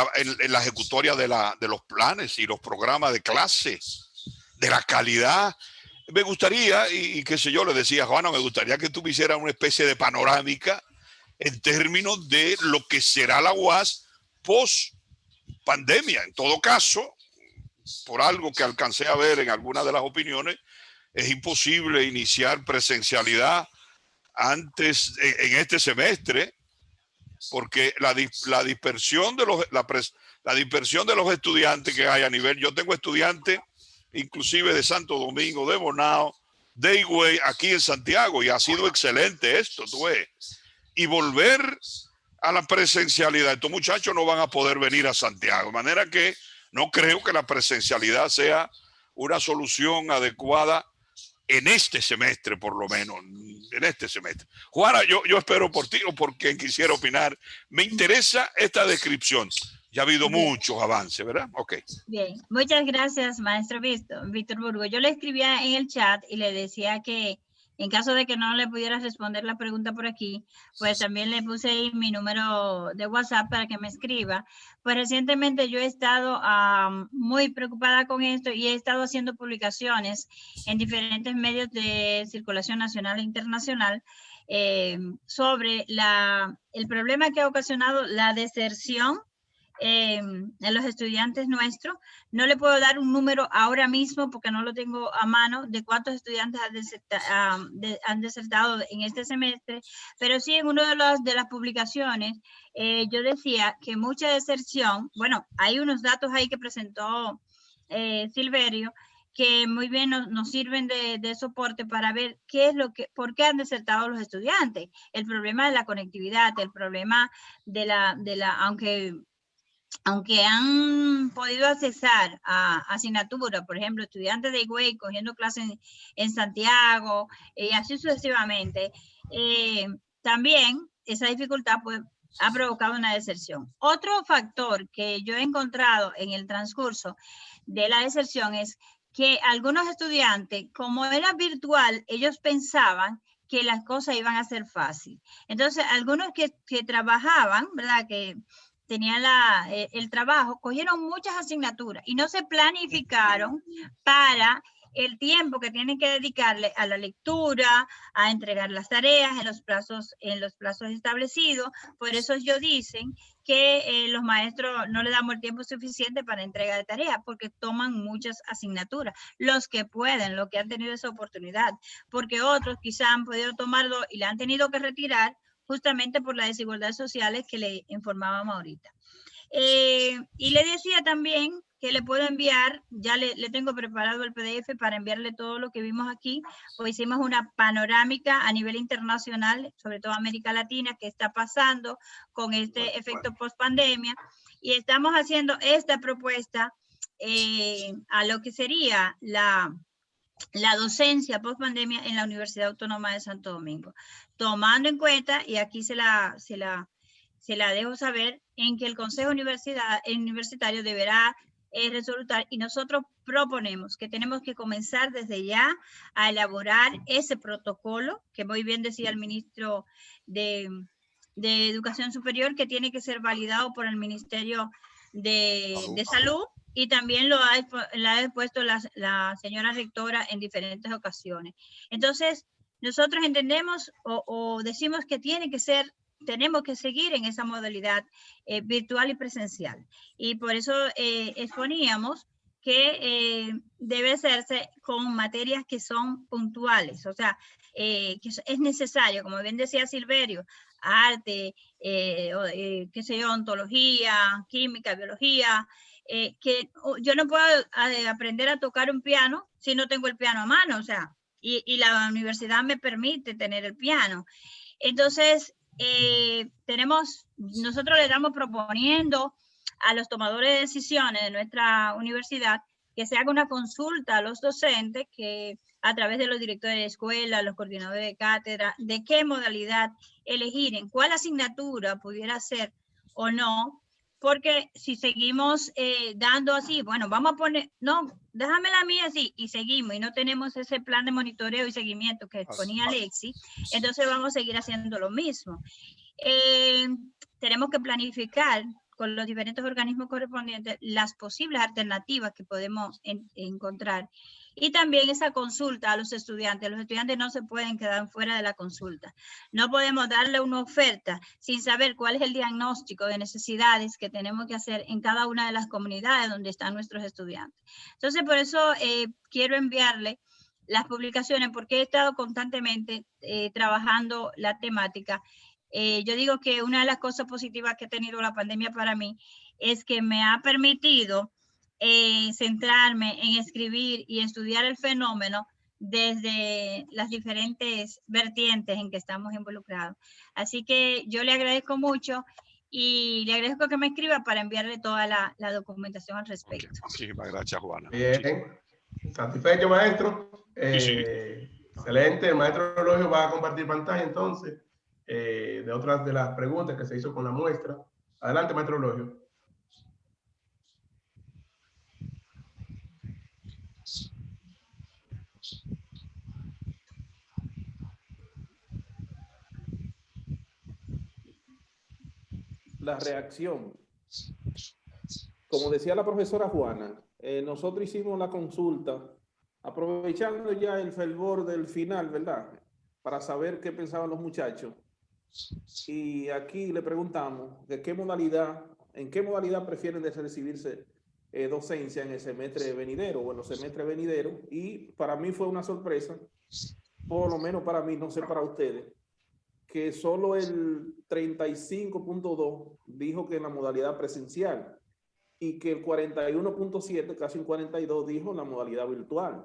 la ejecutoria de los planes y los programas de clase, de la calidad. Me gustaría, y qué sé yo, le decía a Juana, me gustaría que tú me hicieras una especie de panorámica en términos de lo que será la UAS post pandemia. En todo caso, por algo que alcancé a ver en algunas de las opiniones, es imposible iniciar presencialidad antes en este semestre, porque la dispersión de los estudiantes que hay a nivel, yo tengo estudiantes inclusive de Santo Domingo, de Bonao, de Higüey, aquí en Santiago, y ha sido excelente esto, tú ves. Y volver a la presencialidad, estos muchachos no van a poder venir a Santiago, de manera que no creo que la presencialidad sea una solución adecuada en este semestre, por lo menos, en este semestre. Juana, yo espero por ti o por quien quisiera opinar. Me interesa esta descripción. Ya ha habido muchos avances, ¿verdad? Ok. Bien, muchas gracias, maestro Víctor Burgos. Yo le escribía en el chat y le decía que en caso de que no le pudiera responder la pregunta por aquí, pues también le puse ahí mi número de WhatsApp para que me escriba. Pues recientemente yo he estado muy preocupada con esto y he estado haciendo publicaciones en diferentes medios de circulación nacional e internacional sobre el problema que ha ocasionado la deserción en los estudiantes nuestros. No le puedo dar un número ahora mismo porque no lo tengo a mano de cuántos estudiantes han desertado en este semestre, pero sí en una de las publicaciones yo decía que mucha deserción, bueno, hay unos datos ahí que presentó Silverio que muy bien nos sirven de soporte para ver por qué han desertado los estudiantes. El problema de la conectividad, el problema aunque han podido accesar a asignaturas, por ejemplo, estudiantes de Higüey cogiendo clases en Santiago, y así sucesivamente, también esa dificultad pues, ha provocado una deserción. Otro factor que yo he encontrado en el transcurso de la deserción es que algunos estudiantes, como era virtual, ellos pensaban que las cosas iban a ser fáciles. Entonces, algunos que trabajaban, ¿verdad?, que tenían el trabajo, cogieron muchas asignaturas y no se planificaron para el tiempo que tienen que dedicarle a la lectura, a entregar las tareas en los plazos establecidos. Por eso ellos dicen que los maestros no le damos el tiempo suficiente para entrega de tareas, porque toman muchas asignaturas, los que pueden, los que han tenido esa oportunidad, porque otros quizás han podido tomarlo y la han tenido que retirar justamente por las desigualdades sociales que le informábamos ahorita. Y le decía también que le puedo enviar, ya le tengo preparado el PDF para enviarle todo lo que vimos aquí, pues hicimos una panorámica a nivel internacional, sobre todo América Latina, que está pasando con este efecto post-pandemia, y estamos haciendo esta propuesta a lo que sería la docencia post-pandemia en la Universidad Autónoma de Santo Domingo, tomando en cuenta, y aquí se la dejo saber, en que el Consejo Universitario deberá resultar, y nosotros proponemos que tenemos que comenzar desde ya a elaborar ese protocolo, que muy bien decía el ministro de Educación Superior, que tiene que ser validado por el Ministerio de Salud, y también lo ha expuesto la señora rectora en diferentes ocasiones. Entonces, nosotros entendemos o decimos que tenemos que seguir en esa modalidad virtual y presencial. Y por eso exponíamos que debe hacerse con materias que son puntuales, o sea, que es necesario, como bien decía Silverio, arte, qué sé yo, ontología, química, biología, que yo no puedo aprender a tocar un piano si no tengo el piano a mano, o sea, y la universidad me permite tener el piano. Entonces, nosotros le estamos proponiendo a los tomadores de decisiones de nuestra universidad que se haga una consulta a los docentes, que a través de los directores de escuela, los coordinadores de cátedra, de qué modalidad elegir, en cuál asignatura pudiera ser o no, porque si seguimos dando así, bueno, vamos a poner, no, déjame la mía así, y seguimos, y no tenemos ese plan de monitoreo y seguimiento que exponía Alexi, entonces vamos a seguir haciendo lo mismo. Tenemos que planificar con los diferentes organismos correspondientes las posibles alternativas que podemos encontrar. Y también esa consulta a los estudiantes. Los estudiantes no se pueden quedar fuera de la consulta. No podemos darle una oferta sin saber cuál es el diagnóstico de necesidades que tenemos que hacer en cada una de las comunidades donde están nuestros estudiantes. Entonces, por eso quiero enviarle las publicaciones, porque he estado constantemente trabajando la temática. Yo digo que una de las cosas positivas que ha tenido la pandemia para mí es que me ha permitido centrarme en escribir y estudiar el fenómeno desde las diferentes vertientes en que estamos involucrados. Así que yo le agradezco mucho y le agradezco que me escriba para enviarle toda la documentación al respecto. Okay. Muchísimas gracias, Juana. Bien, satisfecho, maestro. Sí. Excelente, el maestro Eulogio va a compartir pantalla entonces de otras de las preguntas que se hizo con la muestra. Adelante, maestro Eulogio. La reacción. Como decía la profesora Juana, nosotros hicimos la consulta aprovechando ya el fervor del final, ¿verdad? Para saber qué pensaban los muchachos. Y aquí le preguntamos de qué modalidad, en qué modalidad prefieren de recibirse docencia en el semestre venidero o en los semestres venideros. Y para mí fue una sorpresa, por lo menos para mí, no sé para ustedes, que solo el 35.2 dijo que en la modalidad presencial y que el 41.7, casi un 42, dijo la modalidad virtual.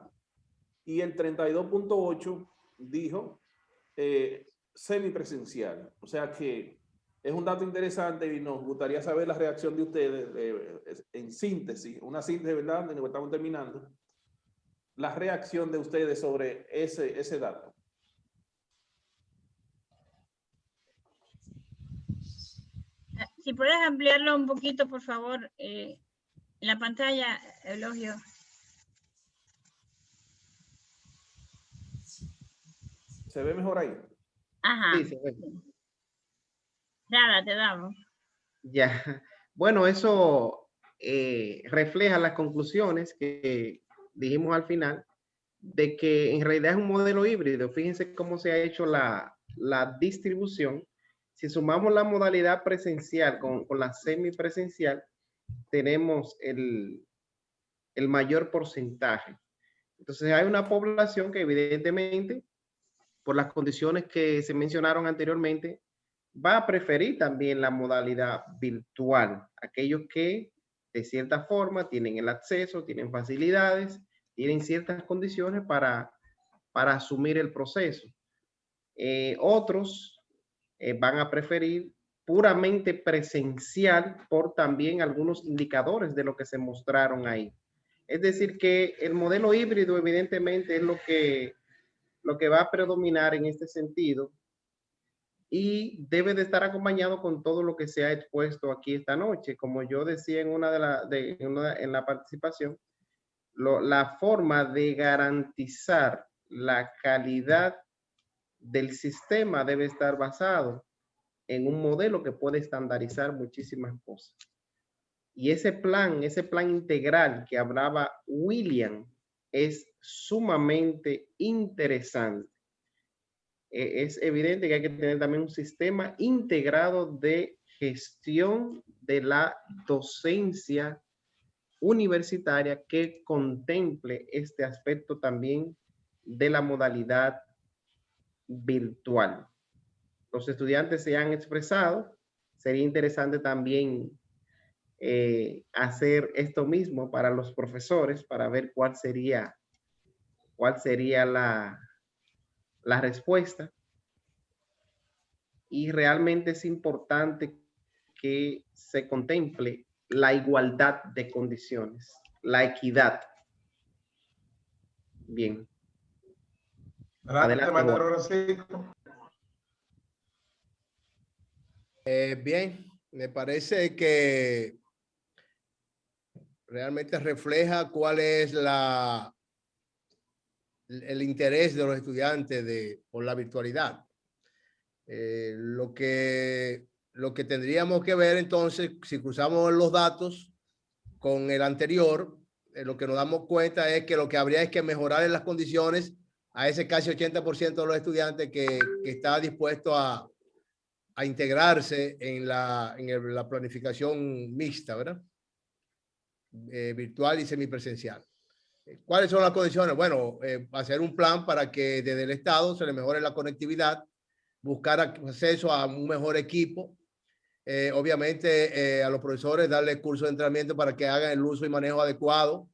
Y el 32.8 dijo semipresencial. O sea que es un dato interesante y nos gustaría saber la reacción de ustedes en síntesis, una síntesis, ¿verdad? De lo que estamos terminando. La reacción de ustedes sobre ese dato. Si puedes ampliarlo un poquito, por favor, en la pantalla, Eulogio. ¿Se ve mejor ahí? Ajá. Sí, se ve. Nada, te damos. Ya. Bueno, eso refleja las conclusiones que dijimos al final, de que en realidad es un modelo híbrido. Fíjense cómo se ha hecho la distribución. Si sumamos la modalidad presencial con la semipresencial, tenemos el mayor porcentaje. Entonces hay una población que evidentemente, por las condiciones que se mencionaron anteriormente, va a preferir también la modalidad virtual. Aquellos que de cierta forma, tienen el acceso, tienen facilidades, tienen ciertas condiciones para asumir el proceso. Otros van a preferir puramente presencial por también algunos indicadores de lo que se mostraron ahí. Es decir, que el modelo híbrido evidentemente es lo que va a predominar en este sentido y debe de estar acompañado con todo lo que se ha expuesto aquí esta noche. Como yo decía en la participación, la forma de garantizar la calidad del sistema debe estar basado en un modelo que puede estandarizar muchísimas cosas. Y ese plan integral que hablaba William es sumamente interesante. Es evidente que hay que tener también un sistema integrado de gestión de la docencia universitaria que contemple este aspecto también de la modalidad virtual. Los estudiantes se han expresado. Sería interesante también hacer esto mismo para los profesores, para ver cuál sería la respuesta. Y realmente es importante que se contemple la igualdad de condiciones, la equidad. Bien. Adelante, maestro Francisco. Bien, me parece que realmente refleja cuál es el interés de los estudiantes por la virtualidad. Lo que tendríamos que ver entonces, si cruzamos los datos con el anterior, lo que nos damos cuenta es que lo que habría es que mejorar en las condiciones a ese casi 80% de los estudiantes que está dispuesto a integrarse en la planificación mixta, ¿verdad? Virtual y semipresencial. ¿Cuáles son las condiciones? Bueno, hacer un plan para que desde el Estado se le mejore la conectividad, buscar acceso a un mejor equipo, obviamente a los profesores darle cursos de entrenamiento para que hagan el uso y manejo adecuado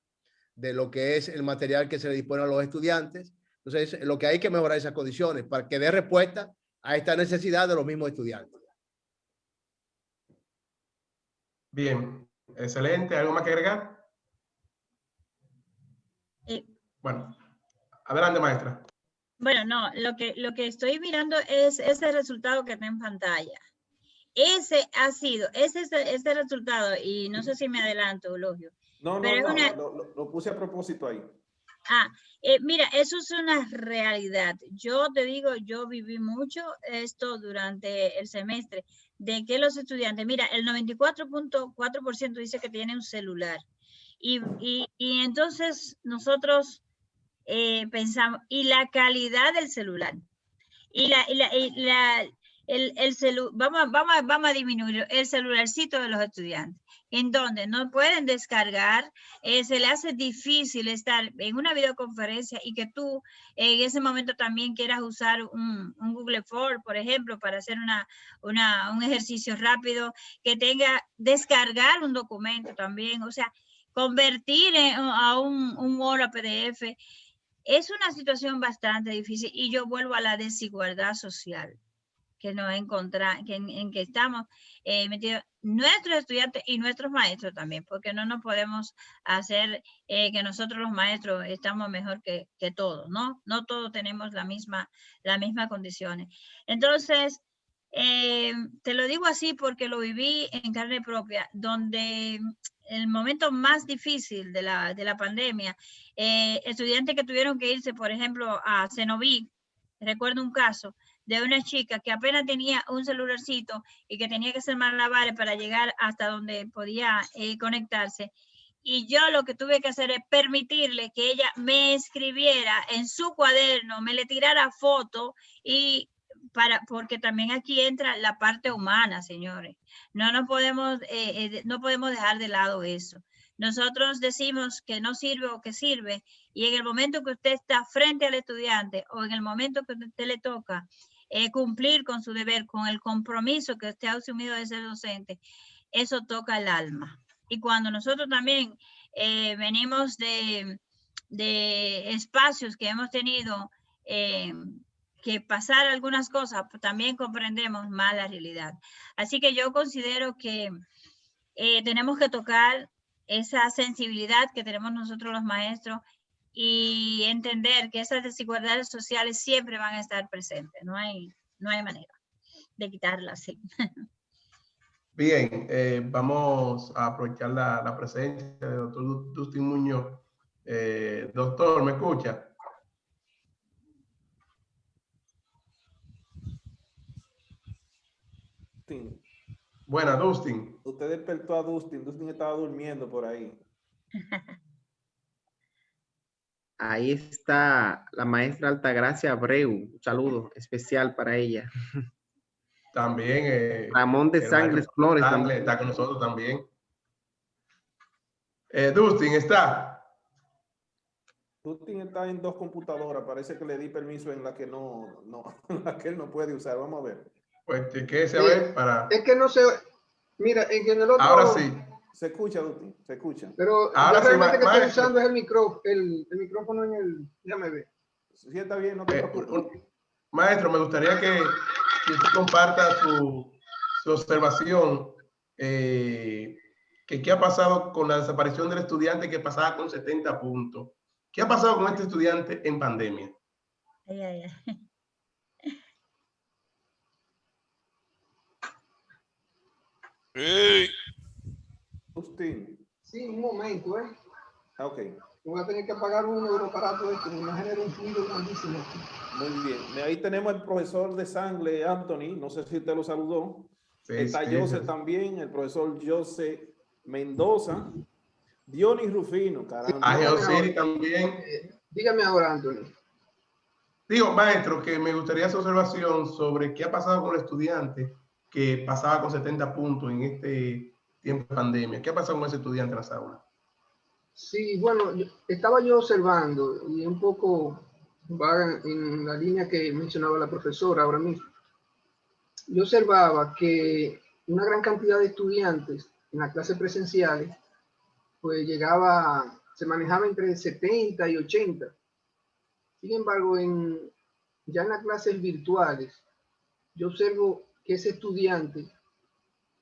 de lo que es el material que se le dispone a los estudiantes. Entonces, lo que hay que mejorar esas condiciones para que dé respuesta a esta necesidad de los mismos estudiantes. Bien, excelente. ¿Algo más que agregar? Bueno, adelante, maestra. Bueno, no, lo que estoy mirando es ese resultado que está en pantalla. Ese ha sido, este resultado, y no sé si me adelanto, Eulogio. No, pero lo puse a propósito ahí. Mira, eso es una realidad. Yo te digo, yo viví mucho esto durante el semestre, de que los estudiantes, mira, el 94.4% dice que tiene un celular. Y entonces nosotros pensamos, y la calidad del celular, vamos a disminuir el celularcito de los estudiantes, en donde no pueden descargar, se le hace difícil estar en una videoconferencia y que tú en ese momento también quieras usar un Google Form, por ejemplo, para hacer un ejercicio rápido, que tenga descargar un documento también, o sea, convertir a un Word a PDF. Es una situación bastante difícil y yo vuelvo a la desigualdad social que nos encontramos, en que estamos metidos nuestros estudiantes y nuestros maestros también, porque no nos podemos hacer que nosotros los maestros estamos mejor que todos, ¿no? No todos tenemos las mismas condiciones. Entonces, te lo digo así porque lo viví en carne propia, donde el momento más difícil de la pandemia, estudiantes que tuvieron que irse, por ejemplo, a Cenoví, recuerdo un caso de una chica que apenas tenía un celularcito y que tenía que hacer malabares para llegar hasta donde podía conectarse. Y yo lo que tuve que hacer es permitirle que ella me escribiera en su cuaderno, me le tirara foto y porque también aquí entra la parte humana, señores. No podemos dejar de lado eso. Nosotros decimos que no sirve o que sirve, y en el momento que usted está frente al estudiante o en el momento que a usted le toca cumplir con su deber, con el compromiso que usted ha asumido de ser docente, eso toca el alma. Y cuando nosotros también venimos de espacios que hemos tenido que pasar algunas cosas, pues también comprendemos más la realidad. Así que yo considero que tenemos que tocar esa sensibilidad que tenemos nosotros los maestros y entender que esas desigualdades sociales siempre van a estar presentes. No hay manera de quitarlas. Sí. Bien, vamos a aprovechar la presencia del doctor Dustin Muñoz. Doctor, ¿me escucha? Dustin, Buena, Dustin. usted despertó a Dustin. Dustin estaba durmiendo por ahí. Ahí está la maestra Altagracia Abreu. Un saludo especial para ella. También. Ramón de el Sangres maestro Flores Sangre también. está con nosotros también. Dustin, ¿está? Dustin está en 2 computadoras. Parece que le di permiso en la que en la que él no puede usar. Vamos a ver. Pues chequéese a ver para... Es que no se... Mira, en el otro... Ahora sí. Se escucha, Dustin, se escucha. Pero Ahora yo realmente sí, que estoy maestro. usando es el micrófono en el... Déjame ver. Sí, está bien, no te preocupes. Maestro, me gustaría que usted comparta su observación. ¿Qué ha pasado con la desaparición del estudiante que pasaba con 70 puntos? ¿Qué ha pasado con este estudiante en pandemia? Ay, ay, ay. Hey. Dustin. Sí, un momento, Ok. Voy a tener que apagar uno de los aparatos estos, me genera un ruido grandísimo aquí. Muy bien. Ahí tenemos al profesor de Sangre, Anthony. No sé si usted lo saludó. Sí, Está sí, José sí. también, el profesor José Mendoza. Dionis Rufino, caramba. A Geosiri también. Dígame ahora, Anthony. Digo, maestro, que me gustaría hacer observación sobre qué ha pasado con el estudiante que pasaba con 70 puntos en este tiempo de pandemia. ¿Qué ha pasado con ese estudiante en las aulas? Sí, bueno, estaba yo observando y un poco va en la línea que mencionaba la profesora ahora mismo. Yo observaba que una gran cantidad de estudiantes en las clases presenciales pues se manejaba entre 70 y 80. Sin embargo, ya en las clases virtuales, yo observo que ese estudiante,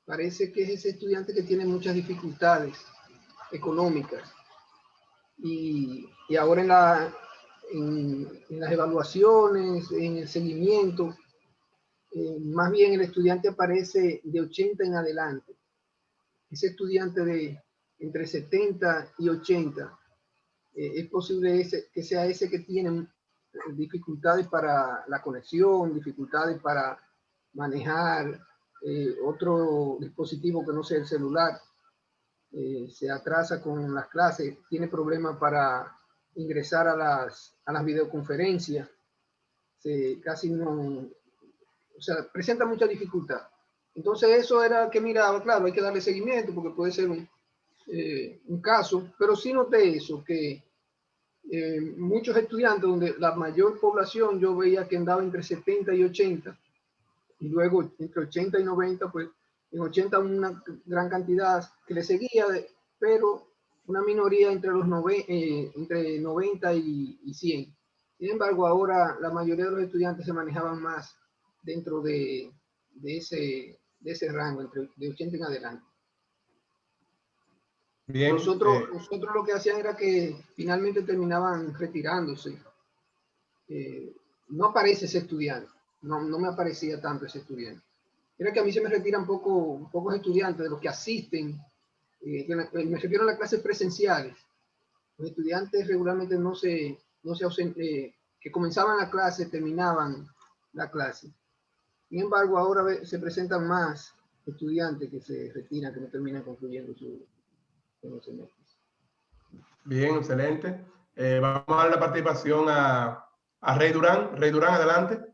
parece que es ese estudiante que tiene muchas dificultades económicas. Y ahora en las evaluaciones, en el seguimiento, más bien el estudiante aparece de 80 en adelante. Ese estudiante de entre 70 y 80, es posible que sea ese que tiene dificultades para la conexión, dificultades para manejar otro dispositivo que no sea el celular. Se atrasa con las clases, tiene problemas para ingresar a las videoconferencias, casi no, o sea, presenta mucha dificultad. Entonces eso era que miraba, claro, hay que darle seguimiento porque puede ser un caso, pero sí noté eso, que muchos estudiantes, donde la mayor población yo veía que andaba entre 70 y 80, y luego entre 80 y 90, pues en 80 una gran cantidad que le seguía, pero una minoría entre entre 90 y 100. Sin embargo, ahora la mayoría de los estudiantes se manejaban más dentro de ese rango, de 80 en adelante. Bien. Nosotros lo que hacían era que finalmente terminaban retirándose. No aparece ese estudiante, no me aparecía tanto ese estudiante. Era que a mí se me retiran pocos estudiantes de los que asisten, me refiero a las clases presenciales. Los estudiantes regularmente que comenzaban la clase, terminaban la clase. Sin embargo, ahora se presentan más estudiantes que se retiran, que no terminan concluyendo su semestre. Bien, excelente. Vamos a dar la participación a Rey Durán. Rey Durán, adelante.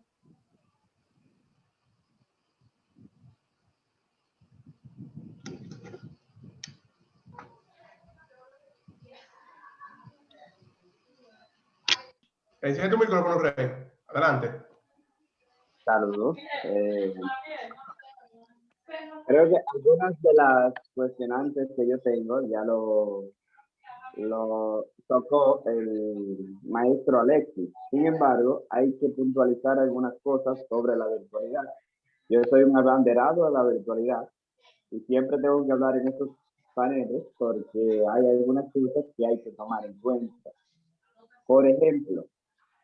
Enciende tu micrófono, Rey. Adelante. Saludos. Creo que algunas de las cuestionantes que yo tengo ya lo tocó el maestro Alexis. Sin embargo, hay que puntualizar algunas cosas sobre la virtualidad. Yo soy un abanderado de la virtualidad y siempre tengo que hablar en estos paneles porque hay algunas cosas que hay que tomar en cuenta. Por ejemplo,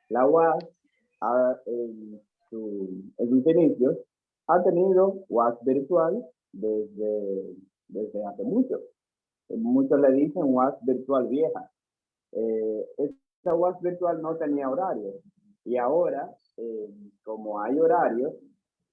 la UAS en sus inicios ha tenido UAS virtual desde hace mucho. Muchos le dicen UAS virtual vieja. Esta UAS virtual no tenía horario y ahora, como hay horarios,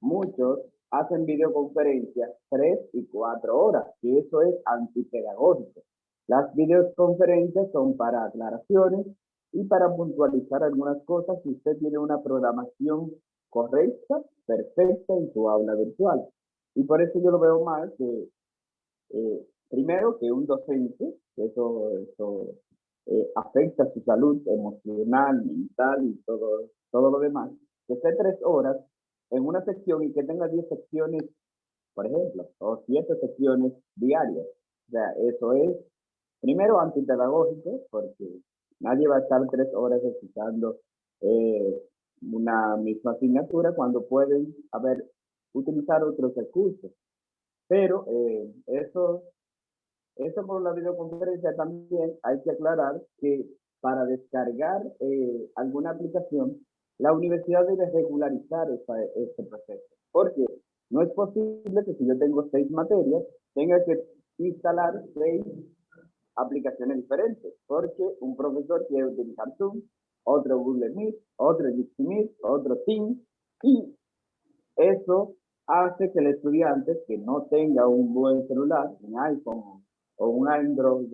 muchos hacen videoconferencias 3 y 4 horas, y eso es antipedagógico. Las videoconferencias son para aclaraciones y para puntualizar algunas cosas si usted tiene una programación correcta, perfecta en su aula virtual. Y por eso yo lo veo más que, primero, que un docente, eso afecta su salud emocional, mental y todo lo demás, que esté 3 horas en una sección y que tenga 10 secciones, por ejemplo, o 7 secciones diarias. O sea, eso es, primero, antipedagógico, porque nadie va a estar 3 horas escuchando una misma asignatura cuando pueden utilizar otros recursos. Pero eso por la videoconferencia también hay que aclarar que para descargar alguna aplicación, la universidad debe regularizar este proceso. Porque no es posible que si yo tengo 6 materias, tenga que instalar 6 aplicaciones diferentes. Porque un profesor quiere utilizar Zoom, otro Google Meet, otro Jitsi Meet, otro Teams, y eso hace que el estudiante que no tenga un buen celular, un iPhone o un Android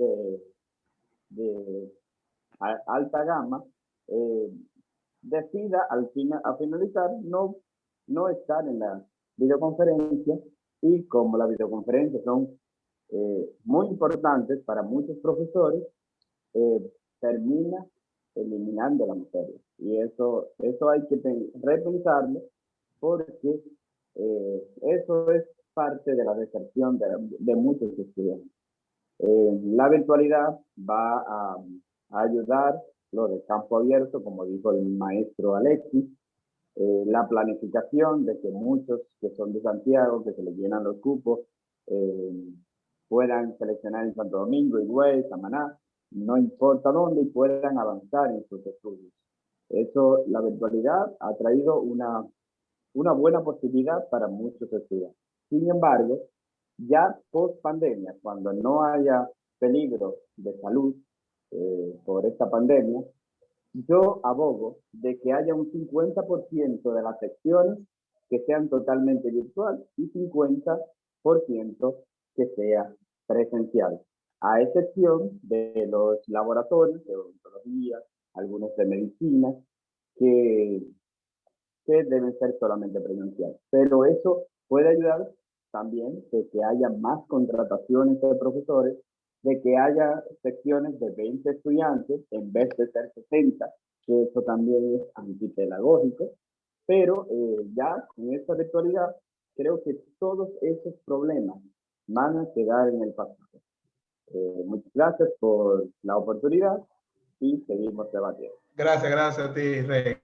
de alta gama, decida a finalizar no estar en la videoconferencia, y como las videoconferencias son muy importantes para muchos profesores, termina eliminando la materia. Y eso hay que repensarlo, porque eso es parte de la deserción de muchos estudiantes. La virtualidad va a ayudar lo del campo abierto, como dijo el maestro Alexis, la planificación de que muchos que son de Santiago, que se les llenan los cupos, puedan seleccionar en Santo Domingo, Higüey, Samaná, no importa dónde, y puedan avanzar en sus estudios. Eso, la virtualidad ha traído una buena posibilidad para muchos estudiantes. Sin embargo, ya post pandemia, cuando no haya peligro de salud por esta pandemia, yo abogo de que haya un 50% de las secciones que sean totalmente virtual y 50% que sea presencial, a excepción de los laboratorios de odontología, algunos de medicina, que deben ser solamente presenciales. Pero eso puede ayudar también de que haya más contrataciones de profesores, de que haya secciones de 20 estudiantes en vez de ser 60, que eso también es antipedagógico. Pero ya con esta virtualidad, creo que todos esos problemas van a quedar en el pasado. Muchas gracias por la oportunidad y seguimos debatiendo. Gracias a ti, Rey.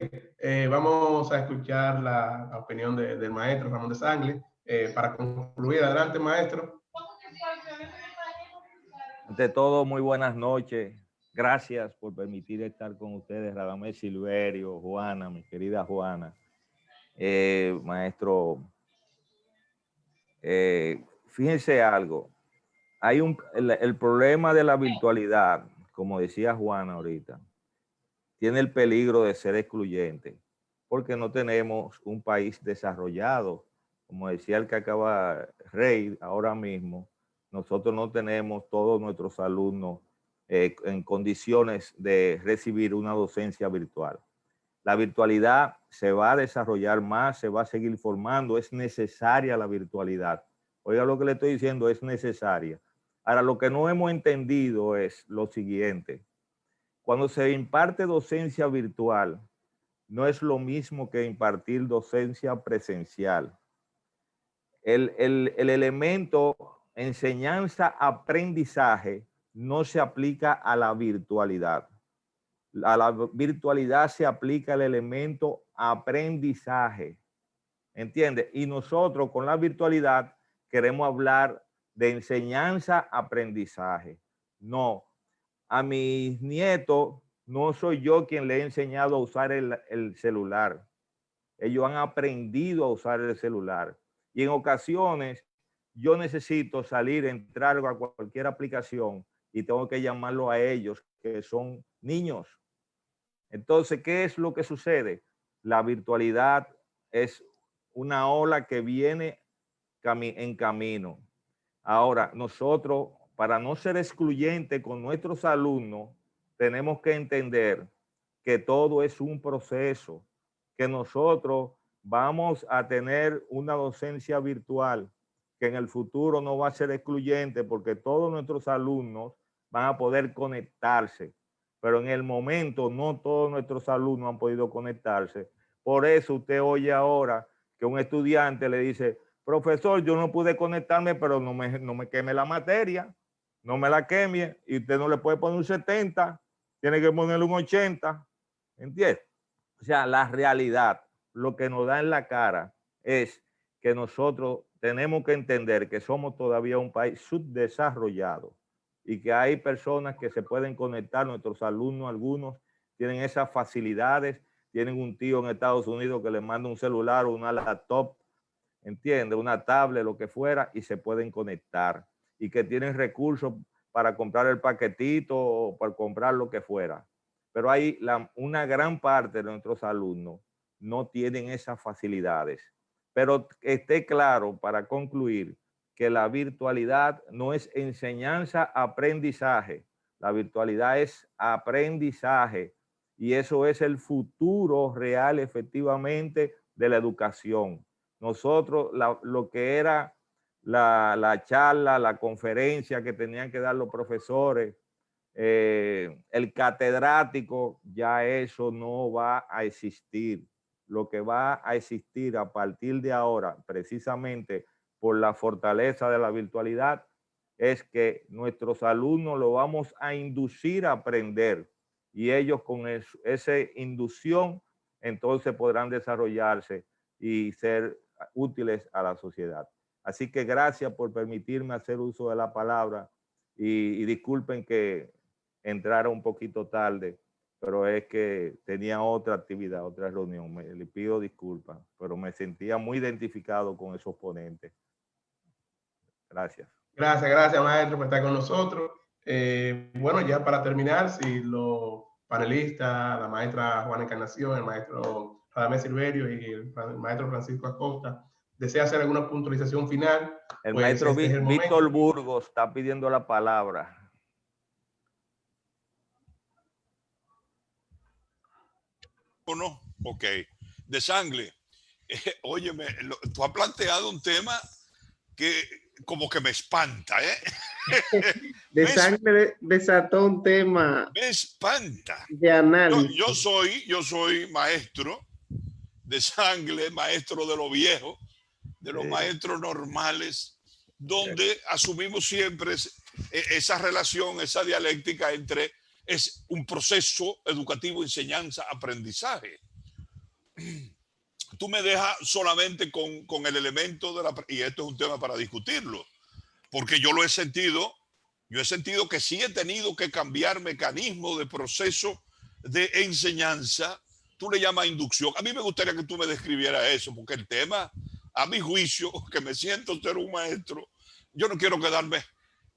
Vamos a escuchar la opinión del maestro Ramón de Sangre. Para concluir, adelante, maestro. Ante todo, muy buenas noches. Gracias por permitir estar con ustedes, Radamés Silverio, Juana, mi querida Juana. Maestro, fíjense algo. Hay el problema de la virtualidad, como decía Juana ahorita, tiene el peligro de ser excluyente, porque no tenemos un país desarrollado. Como decía el que acaba, Rey, ahora mismo, nosotros no tenemos todos nuestros alumnos en condiciones de recibir una docencia virtual. La virtualidad se va a desarrollar más, se va a seguir formando, es necesaria la virtualidad. Oiga lo que le estoy diciendo, es necesaria. Ahora, lo que no hemos entendido es lo siguiente. Cuando se imparte docencia virtual, no es lo mismo que impartir docencia presencial. el elemento enseñanza-aprendizaje no se aplica a la virtualidad. A la virtualidad se aplica el elemento aprendizaje. ¿Entiende? Y nosotros con la virtualidad queremos hablar de enseñanza-aprendizaje. No, a mis nietos no soy yo quien le he enseñado a usar el celular. Ellos han aprendido a usar el celular. Y en ocasiones yo necesito salir, entrar a cualquier aplicación y tengo que llamarlo a ellos, que son niños. Entonces, ¿qué es lo que sucede? La virtualidad es una ola que viene en camino. Ahora, nosotros, para no ser excluyentes con nuestros alumnos, tenemos que entender que todo es un proceso, que nosotros vamos a tener una docencia virtual, que en el futuro no va a ser excluyente porque todos nuestros alumnos van a poder conectarse. Pero en el momento no todos nuestros alumnos han podido conectarse. Por eso usted oye ahora que un estudiante le dice, profesor, yo no pude conectarme, pero no me queme la materia, no me la queme, y usted no le puede poner un 70, tiene que ponerle un 80, ¿entiende? O sea, la realidad, lo que nos da en la cara es que nosotros tenemos que entender que somos todavía un país subdesarrollado y que hay personas que se pueden conectar, nuestros alumnos, algunos tienen esas facilidades, tienen un tío en Estados Unidos que les manda un celular o una laptop, entiende, una tablet, lo que fuera, y se pueden conectar y que tienen recursos para comprar el paquetito o para comprar lo que fuera. Pero hay una gran parte de nuestros alumnos no tienen esas facilidades. Pero esté claro, para concluir, que la virtualidad no es enseñanza-aprendizaje. La virtualidad es aprendizaje y eso es el futuro real, efectivamente, de la educación. Nosotros, lo que era la charla, la conferencia que tenían que dar los profesores, el catedrático, ya eso no va a existir. Lo que va a existir a partir de ahora, precisamente por la fortaleza de la virtualidad, es que nuestros alumnos lo vamos a inducir a aprender y ellos con esa inducción entonces podrán desarrollarse y ser útiles a la sociedad. Así que gracias por permitirme hacer uso de la palabra y disculpen que entrara un poquito tarde, pero es que tenía otra actividad, otra reunión. Le pido disculpas, pero me sentía muy identificado con esos ponentes. Gracias. Gracias, maestro, por estar con nosotros. Bueno, ya para terminar, si los panelistas, la maestra Juana Encarnación, el maestro Radamés Silverio y el maestro Francisco Acosta, desea hacer alguna puntualización final. El pues maestro el Víctor Burgos está pidiendo la palabra. ¿O no? Ok. De Sangle, óyeme, tú has planteado un tema que como que me espanta, ¿eh? De Sangle desató un tema. Me espanta. De análisis. Yo soy maestro de Sangle, maestro de lo viejo, de los maestros normales, donde asumimos siempre esa relación, esa dialéctica entre es un proceso educativo, enseñanza, aprendizaje. Tú me dejas solamente con el elemento de y esto es un tema para discutirlo, porque yo he sentido que sí he tenido que cambiar mecanismos de proceso de enseñanza. Tú le llamas inducción. A mí me gustaría que tú me describieras eso, porque el tema, a mi juicio, que me siento ser un maestro, yo no quiero quedarme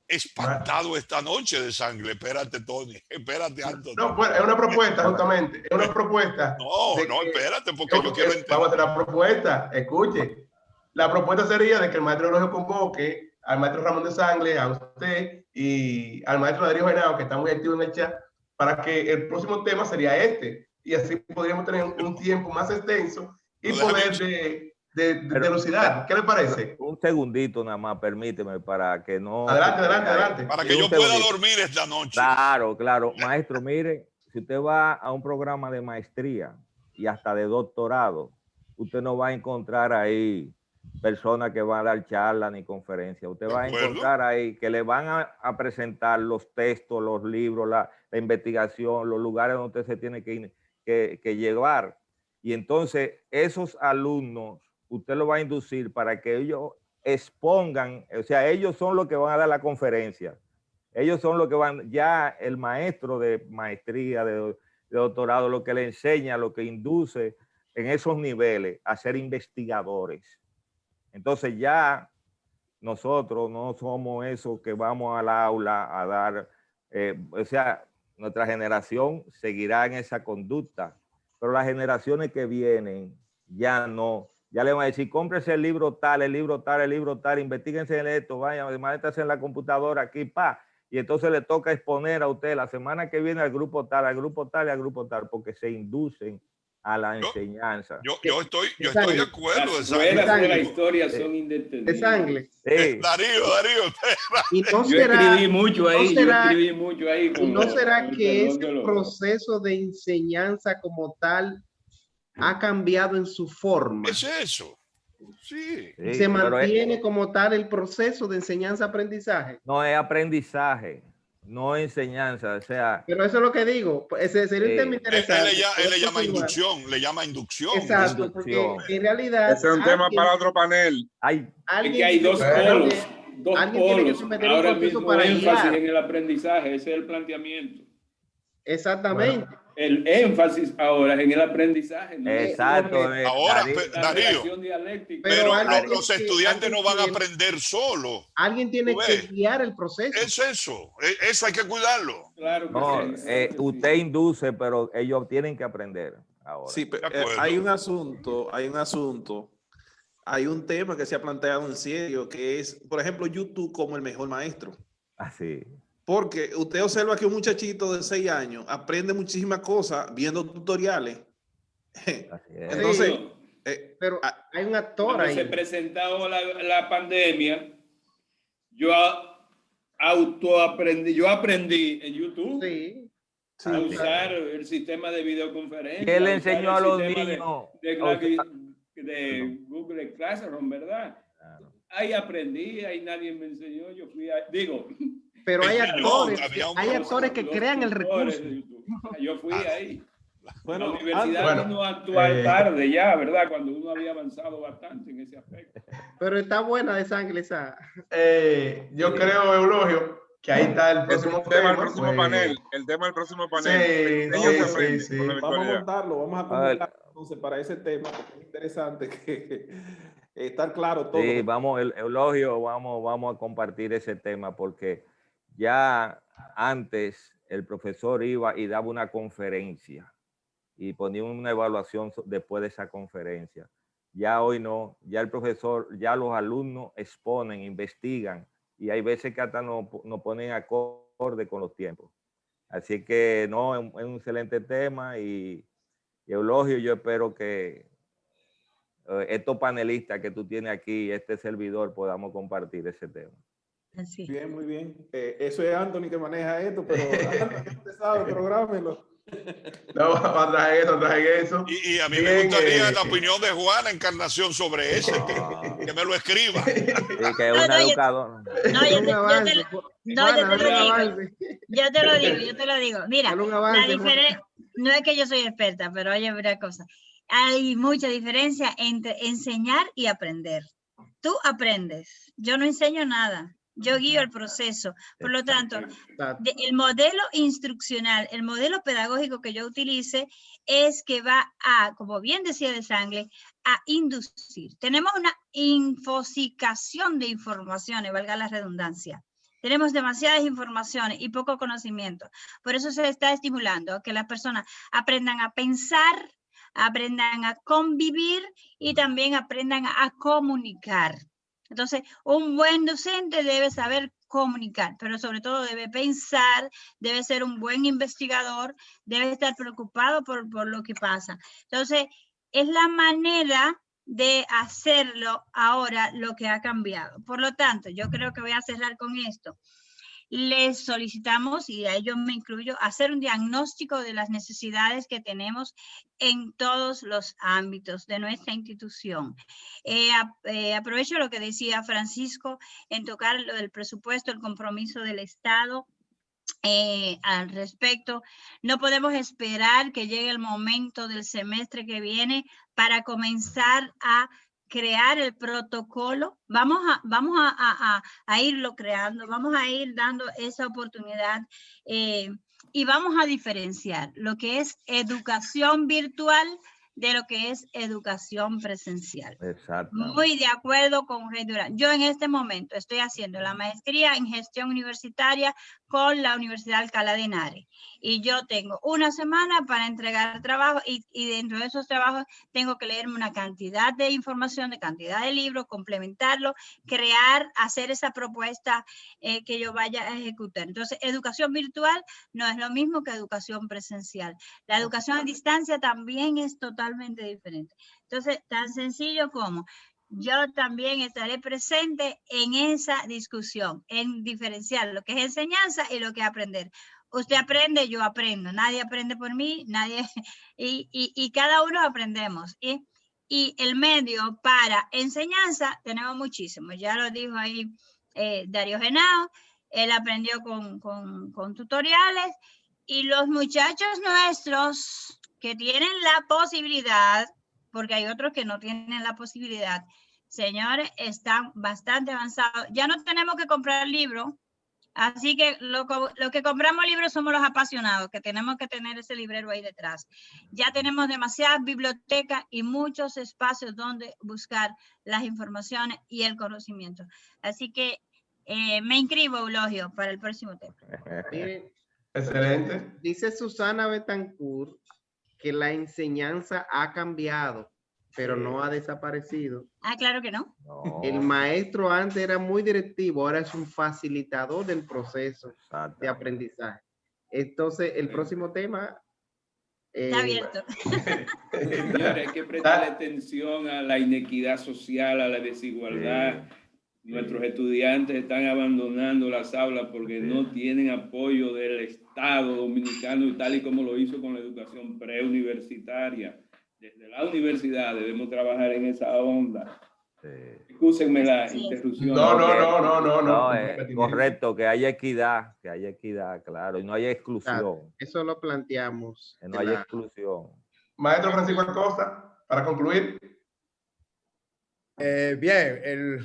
espantado esta noche de Sangle. Espérate, Tony. Espérate, Anthony. No, pues es una propuesta, justamente. Es una propuesta. No, espérate, porque yo quiero entender. Vamos a hacer la propuesta. Escuche. La propuesta sería de que el maestro Elogio convoque al maestro Ramón de Sangle, a usted y al maestro Darío Genao, que está muy activo en el chat, para que el próximo tema sería este. Y así podríamos tener un tiempo más extenso y poder velocidad. ¿Qué le parece? Un segundito nada más, permíteme, para que no... Adelante. Para que yo pueda dormir esta noche. Claro. Maestro, mire, si usted va a un programa de maestría y hasta de doctorado, usted no va a encontrar ahí personas que van a dar charlas ni conferencias. Usted va a encontrar ahí que le van a presentar los textos, los libros, la investigación, los lugares donde usted se tiene que llevar. Y entonces esos alumnos, usted lo va a inducir para que ellos expongan, o sea, ellos son los que van a dar la conferencia. Ellos son los que van, ya el maestro de maestría, de doctorado, lo que le enseña, lo que induce en esos niveles a ser investigadores. Entonces ya nosotros no somos esos que vamos al aula a dar, o sea, nuestra generación seguirá en esa conducta, pero las generaciones que vienen ya no, ya le van a decir, cómprese el libro tal, el libro tal, el libro tal, investíguense en esto, vayan, métanse en la computadora aquí, pa, y entonces le toca exponer a usted la semana que viene al grupo tal, al grupo tal y al grupo tal, porque se inducen a la enseñanza. Yo estoy de acuerdo. Las ruedas de la historia son indetenibles. Darío. Y no yo escribí mucho ahí. ¿Y no será que ese proceso de enseñanza como tal ha cambiado en su forma? Es eso. Sí. ¿Se mantiene como tal el proceso de enseñanza-aprendizaje? No es aprendizaje, no es enseñanza, o sea... Pero eso es lo que digo, ese sería un tema interesante. Él le llama inducción, Exacto, porque en realidad... Ese es un tema para otro panel. Hay dos polos. Tiene que someter ahora un proceso mismo para énfasis guiar. en el aprendizaje, ese es el planteamiento. Exactamente. Bueno, el énfasis ahora es en el aprendizaje. ¿no? Exacto. Ahora, Darío, pero los estudiantes no van a aprender solo. Alguien tiene que guiar el proceso. Es eso hay que cuidarlo. Claro que no, sí. usted induce, pero ellos tienen que aprender ahora. Sí, pero hay un asunto, hay un tema que se ha planteado en serio, que es, por ejemplo, YouTube como el mejor maestro. Así. Porque usted observa que un muchachito de 6 años aprende muchísimas cosas viendo tutoriales. Entonces, sí, pero hay un actor cuando ahí. se presentó la pandemia, yo aprendí en YouTube a usar el sistema de videoconferencia. ¿Qué le enseñó a los niños? De Google Classroom, ¿verdad? Claro. Ahí aprendí, ahí nadie me enseñó, yo fui Pero hay actores que crean el recurso. Yo fui ahí. Bueno, la universidad vino a actuar tarde ya, ¿verdad? Cuando uno había avanzado bastante en ese aspecto. Pero está buena de sangre esa. Yo creo, Eulogio, que ahí está el próximo tema. El tema del próximo panel. Sí. Vamos a montarlo, vamos a comentar entonces para ese tema, porque es interesante que estar claro todo. Sí, vamos, Eulogio, vamos a compartir ese tema porque ya antes el profesor iba y daba una conferencia y ponía una evaluación después de esa conferencia. Ya hoy no, ya el profesor, ya los alumnos exponen, investigan y hay veces que hasta no ponen acorde con los tiempos. Así que no, es un excelente tema y Eulogio, yo espero que estos panelistas que tú tienes aquí, este servidor, podamos compartir ese tema. Así. Bien, muy bien. Eso es Anthony que maneja esto, pero usted sabe, prográmelo. No, traje eso. Y a mí me gustaría la opinión de Juana Encarnación sobre ese, que me lo escriba. Sí, que es un educador. Yo te lo digo. Mira, la diferencia, no es que yo soy experta, pero oye, una cosa. Hay mucha diferencia entre enseñar y aprender. Tú aprendes, yo no enseño nada. Yo guío el proceso. Por lo tanto, el modelo instruccional, el modelo pedagógico que yo utilice es que va a, como bien decía de Sangre, a inducir. Tenemos una infosicación de informaciones, valga la redundancia. Tenemos demasiadas informaciones y poco conocimiento. Por eso se está estimulando a que las personas aprendan a pensar, aprendan a convivir y también aprendan a comunicar. Entonces, un buen docente debe saber comunicar, pero sobre todo debe pensar, debe ser un buen investigador, debe estar preocupado por lo que pasa. Entonces, es la manera de hacerlo ahora lo que ha cambiado. Por lo tanto, yo creo que voy a cerrar con esto. les solicitamos, y a ellos me incluyo, hacer un diagnóstico de las necesidades que tenemos en todos los ámbitos de nuestra institución. Aprovecho lo que decía Francisco en tocar lo del presupuesto, el compromiso del Estado. Al respecto, no podemos esperar que llegue el momento del semestre que viene para comenzar a crear el protocolo. Vamos a irlo creando, vamos a ir dando esa oportunidad y vamos a diferenciar lo que es educación virtual de lo que es educación presencial. Exacto. Muy de acuerdo con Rey Durán. Yo en este momento estoy haciendo la maestría en gestión universitaria con la Universidad Alcalá de Henares. Y yo tengo una semana para entregar trabajo y dentro de esos trabajos tengo que leerme una cantidad de información, de cantidad de libros, complementarlo, crear, hacer esa propuesta que yo vaya a ejecutar. Entonces, educación virtual no es lo mismo que educación presencial. La educación a distancia también es totalmente diferente. Entonces, tan sencillo como yo también estaré presente en esa discusión, en diferenciar lo que es enseñanza y lo que es aprender. Usted aprende, yo aprendo. Nadie aprende por mí, nadie, y cada uno aprendemos. Y el medio para enseñanza tenemos muchísimo. Ya lo dijo ahí Darío Genao, él aprendió con tutoriales, y los muchachos nuestros que tienen la posibilidad, porque hay otros que no tienen la posibilidad, señores, están bastante avanzados. Ya no tenemos que comprar libros, así que lo que compramos libros somos los apasionados, que tenemos que tener ese librero ahí detrás. Ya tenemos demasiadas bibliotecas y muchos espacios donde buscar las informaciones y el conocimiento. Así que me inscribo, Eulogio, para el próximo tema. Miren, Excelente. dice Susana Betancourt que la enseñanza ha cambiado, pero no ha desaparecido. Ah, claro que no. El maestro antes era muy directivo, ahora es un facilitador del proceso de aprendizaje. Entonces, el próximo tema... Está abierto. Señores, hay que prestar atención a la inequidad social, a la desigualdad. Nuestros estudiantes están abandonando las aulas porque no tienen apoyo del Estado dominicano, y tal y como lo hizo con la educación preuniversitaria. Desde la universidad debemos trabajar en esa onda. Excúsenme la interrupción. No, correcto, que haya equidad, claro, y no haya exclusión. Claro, eso lo planteamos. Que no haya exclusión. Maestro Francisco Acosta, para concluir. Bien,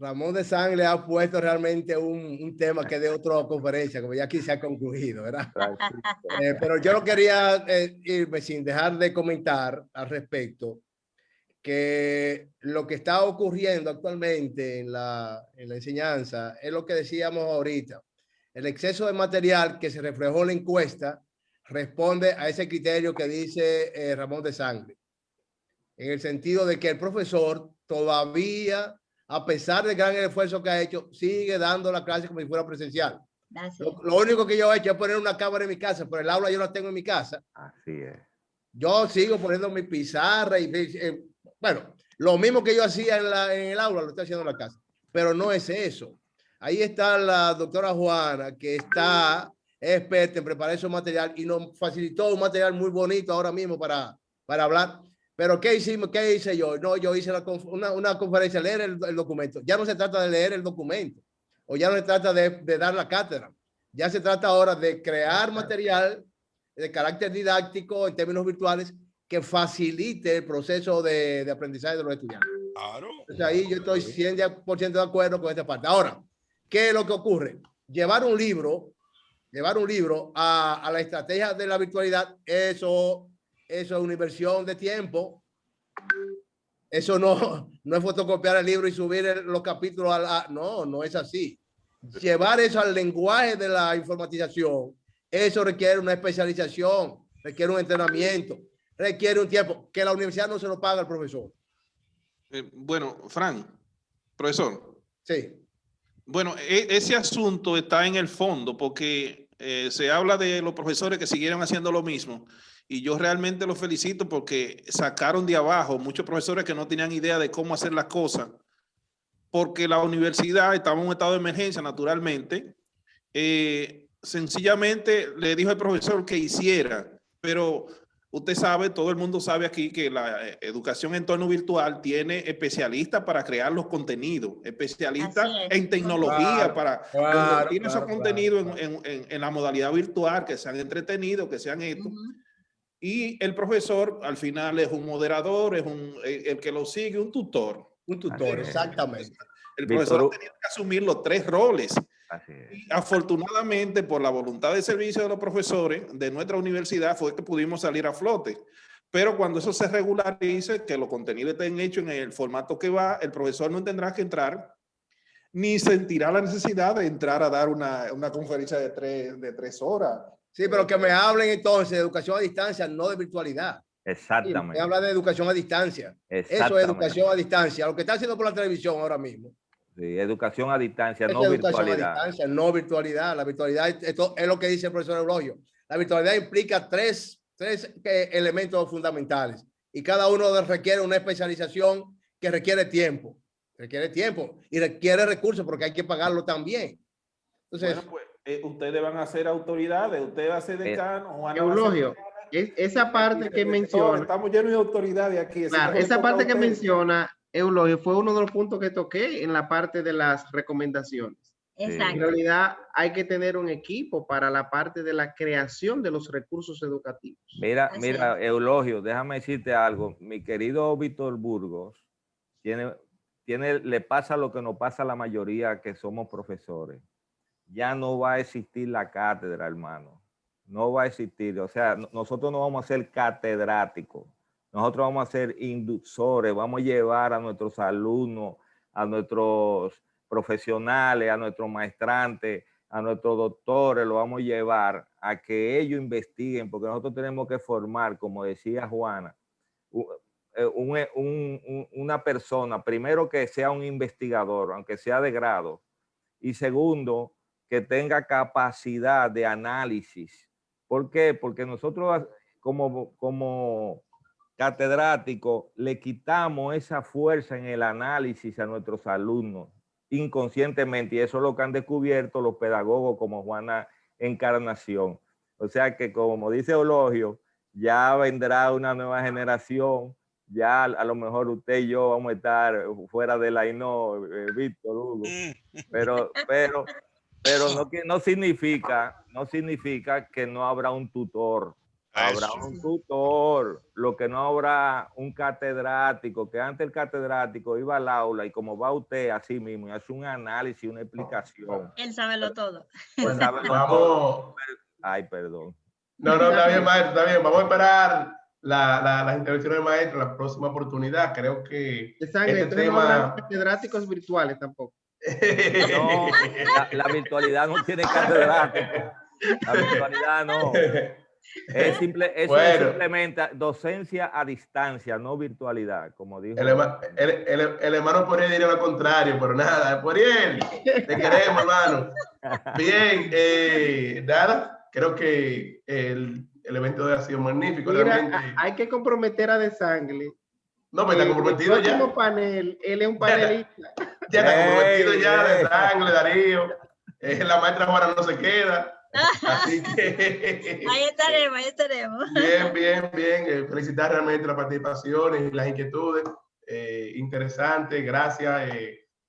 Ramón de San le ha puesto realmente un tema que de otra conferencia, como ya aquí se ha concluido, ¿verdad? Pero yo no quería irme sin dejar de comentar al respecto que lo que está ocurriendo actualmente en la enseñanza es lo que decíamos ahorita. El exceso de material que se reflejó en la encuesta responde a ese criterio que dice Ramón de Sangre, en el sentido de que el profesor todavía, a pesar del gran esfuerzo que ha hecho, sigue dando la clase como si fuera presencial. Lo único que yo he hecho es poner una cámara en mi casa, pero el aula yo la tengo en mi casa. Así es. Yo sigo poniendo mi pizarra y bueno, lo mismo que yo hacía en el aula lo estoy haciendo en la casa, pero no es eso. Ahí está la doctora Juana, que está experta en preparar esos material y nos facilitó un material muy bonito ahora mismo para hablar. Pero ¿qué hicimos? ¿Qué hice yo? No, yo hice una conferencia, leer el documento. Ya no se trata de leer el documento, o ya no se trata de dar la cátedra. Ya se trata ahora de crear material de carácter didáctico en términos virtuales que facilite el proceso de aprendizaje de los estudiantes. Claro. Entonces ahí yo estoy 100% de acuerdo con esta parte. Ahora, ¿qué es lo que ocurre? Llevar un libro a la estrategia de la virtualidad, eso es una inversión de tiempo. Eso no es fotocopiar el libro y subir los capítulos no es así. Llevar eso al lenguaje de la informatización, eso requiere una especialización, requiere un entrenamiento, requiere un tiempo que la universidad no se lo paga al profesor. Bueno, Fran, profesor. Sí. Bueno, ese asunto está en el fondo porque se habla de los profesores que siguieron haciendo lo mismo. Y yo realmente los felicito porque sacaron de abajo muchos profesores que no tenían idea de cómo hacer las cosas porque la universidad estaba en un estado de emergencia, naturalmente. Sencillamente le dijo al profesor que hiciera, pero usted sabe, todo el mundo sabe aquí que la educación en entorno virtual tiene especialistas para crear los contenidos, especialistas en tecnología para convertir esos contenidos en la modalidad virtual, que sean entretenidos, que sean esto. Y el profesor al final es un moderador, es el que lo sigue, un tutor. Un tutor, exactamente. El profesor ha tenido que asumir los 3 roles. Y afortunadamente, por la voluntad de servicio de los profesores de nuestra universidad, fue que pudimos salir a flote. Pero cuando eso se regularice, que los contenidos estén hechos en el formato que va, el profesor no tendrá que entrar, ni sentirá la necesidad de entrar a dar una conferencia de 3 horas. Sí, pero que me hablen entonces de educación a distancia, no de virtualidad. Exactamente. Me habla de educación a distancia. Eso es educación a distancia. Lo que está haciendo por la televisión ahora mismo. Sí, educación a distancia, no virtualidad. A distancia, no virtualidad. La virtualidad, esto es lo que dice el profesor Eulogio. La virtualidad implica tres elementos fundamentales y cada uno requiere una especialización que requiere tiempo. Requiere tiempo y requiere recursos porque hay que pagarlo también. Entonces, bueno, pues, ustedes van a ser autoridades, usted va a ser decano. Eulogio, esa parte que menciona. Estamos llenos de autoridades aquí. Claro, esa parte que menciona Eulogio fue uno de los puntos que toqué en la parte de las recomendaciones. Exacto. En realidad hay que tener un equipo para la parte de la creación de los recursos educativos. Mira, Eulogio, déjame decirte algo. Mi querido Víctor Burgos le pasa lo que nos pasa a la mayoría que somos profesores. Ya no va a existir la cátedra, hermano. No va a existir. O sea, nosotros no vamos a ser catedráticos. Nosotros vamos a ser inductores, vamos a llevar a nuestros alumnos, a nuestros profesionales, a nuestros maestrantes, a nuestros doctores, lo vamos a llevar a que ellos investiguen, porque nosotros tenemos que formar, como decía Juana, una persona, primero que sea un investigador, aunque sea de grado, y segundo, que tenga capacidad de análisis. ¿Por qué? Porque nosotros como catedrático, le quitamos esa fuerza en el análisis a nuestros alumnos inconscientemente, y eso es lo que han descubierto los pedagogos como Juana Encarnación. O sea que, como dice Eulogio, ya vendrá una nueva generación, ya a lo mejor usted y yo vamos a estar fuera de la INO, Víctor, Hugo, pero no significa que no habrá un tutor. Habrá un tutor, lo que no habrá un catedrático, que antes el catedrático iba al aula y como va usted así mismo y hace un análisis, una explicación. Él sábelo todo. Pues vamos. Ay, perdón. No, está bien, maestro, está bien. Vamos a esperar las intervenciones del maestro la próxima oportunidad. Creo que este tema... No catedráticos virtuales tampoco. No, la virtualidad no tiene catedrático. La virtualidad no. Eso simplemente docencia a distancia, no virtualidad, como dijo. El hermano Poriel diría lo contrario, pero nada, Poriel, te queremos, hermano. Bien, nada, creo que el evento de hoy ha sido magnífico. Mira, realmente. Hay que comprometer a Desangle. No, pero está comprometido ya. El panel, él es un panelista. Ya está comprometido ya, Desangle, Darío. La maestra Juana no se queda. Así que ahí estaremos. Bien. Felicitar realmente la participación y las inquietudes. Interesantes. Gracias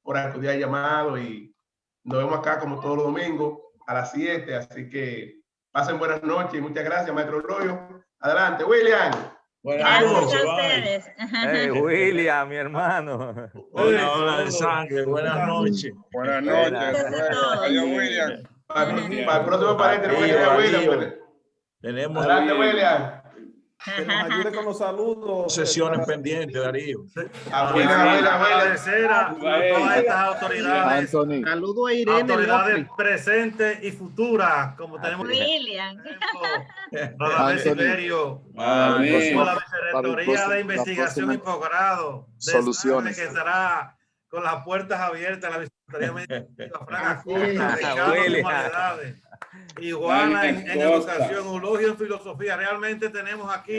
por acudir al llamado y nos vemos acá como todos los domingos a las 7. Así que pasen buenas noches y muchas gracias, maestro Eulogio. Adelante, William. Gracias a ustedes. Hey, William, mi hermano. Hola, de sangre. Buenas noches. Buenas noches. Adiós, William. Para el próximo panel tenemos que tener a William. Tenemos adelante, William. Que nos ayude con los saludos. Sesiones pendientes, Darío. Agradecer a todas estas autoridades. Saludo a Irene. Autoridades presentes y futuras, como tenemos William. Radamés Silverio, la Vicerrectoría de Investigación y Posgrado, soluciones que estará con las puertas abiertas, la Vicerrectoría Administrativa, Fran Acosta, Ricardo en Humanidades, y Juana en Educación, Eulogio en Filosofía. Realmente tenemos aquí,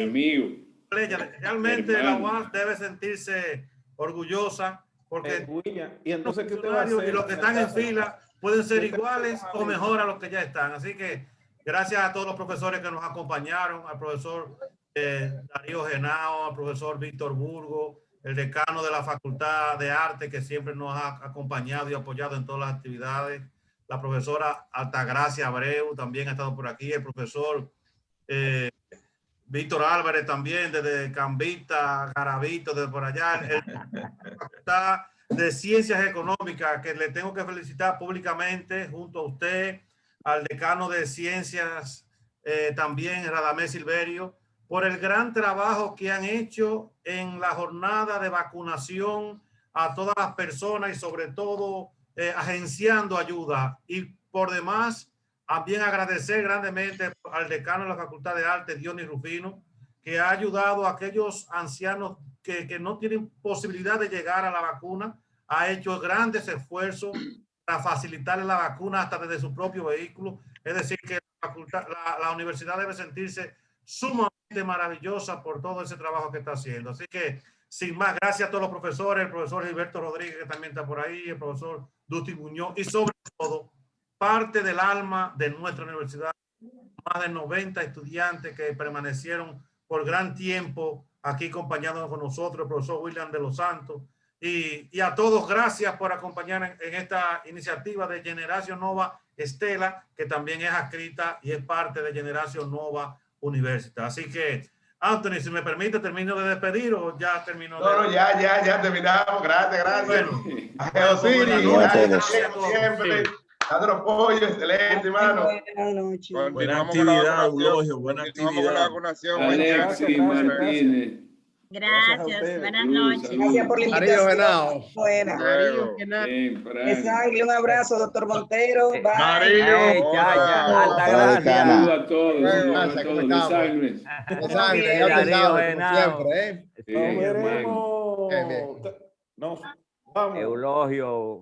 realmente la UAS debe sentirse orgullosa porque William, y entonces ¿qué usted va a hacer? y los que están en fila pueden ser iguales o mejor a los que ya están. Así que gracias a todos los profesores que nos acompañaron, al profesor Darío Genao, al profesor Víctor Burgo, el decano de la Facultad de Arte, que siempre nos ha acompañado y apoyado en todas las actividades, la profesora Altagracia Abreu también ha estado por aquí, el profesor Víctor Álvarez también desde Cambita, Garavito, desde por allá, la Facultad de Ciencias Económicas, que le tengo que felicitar públicamente junto a usted, al decano de Ciencias también, Radamés Silverio, por el gran trabajo que han hecho en la jornada de vacunación a todas las personas y sobre todo agenciando ayuda. Y por demás, también agradecer grandemente al decano de la Facultad de Arte, Dionis Rufino, que ha ayudado a aquellos ancianos que no tienen posibilidad de llegar a la vacuna. Ha hecho grandes esfuerzos para facilitarle la vacuna hasta desde su propio vehículo. Es decir, que la universidad debe sentirse sumamente maravillosa por todo ese trabajo que está haciendo. Así que, sin más, gracias a todos los profesores, el profesor Gilberto Rodríguez, que también está por ahí, el profesor Dusti Muñoz, y sobre todo, parte del alma de nuestra universidad, más de 90 estudiantes que permanecieron por gran tiempo aquí acompañándonos con nosotros, el profesor William de los Santos, y a todos gracias por acompañar en esta iniciativa de Generación Nova Estela, que también es adscrita y es parte de Generación Nova Universidad. Así que, Anthony, si me permite, termino de despedir o ya terminó. No, ya terminamos. Gracias. Bueno, a Geosiri, gracias como siempre. Dando apoyo, excelente, hermano. Buena actividad, Eulogio, buena actividad. Alexis Martínez. Gracias, buenas noches. Gracias por la invitación. Buena. Un abrazo, doctor Montero. Bye. Saludos a todos. De sangre. Eulogio.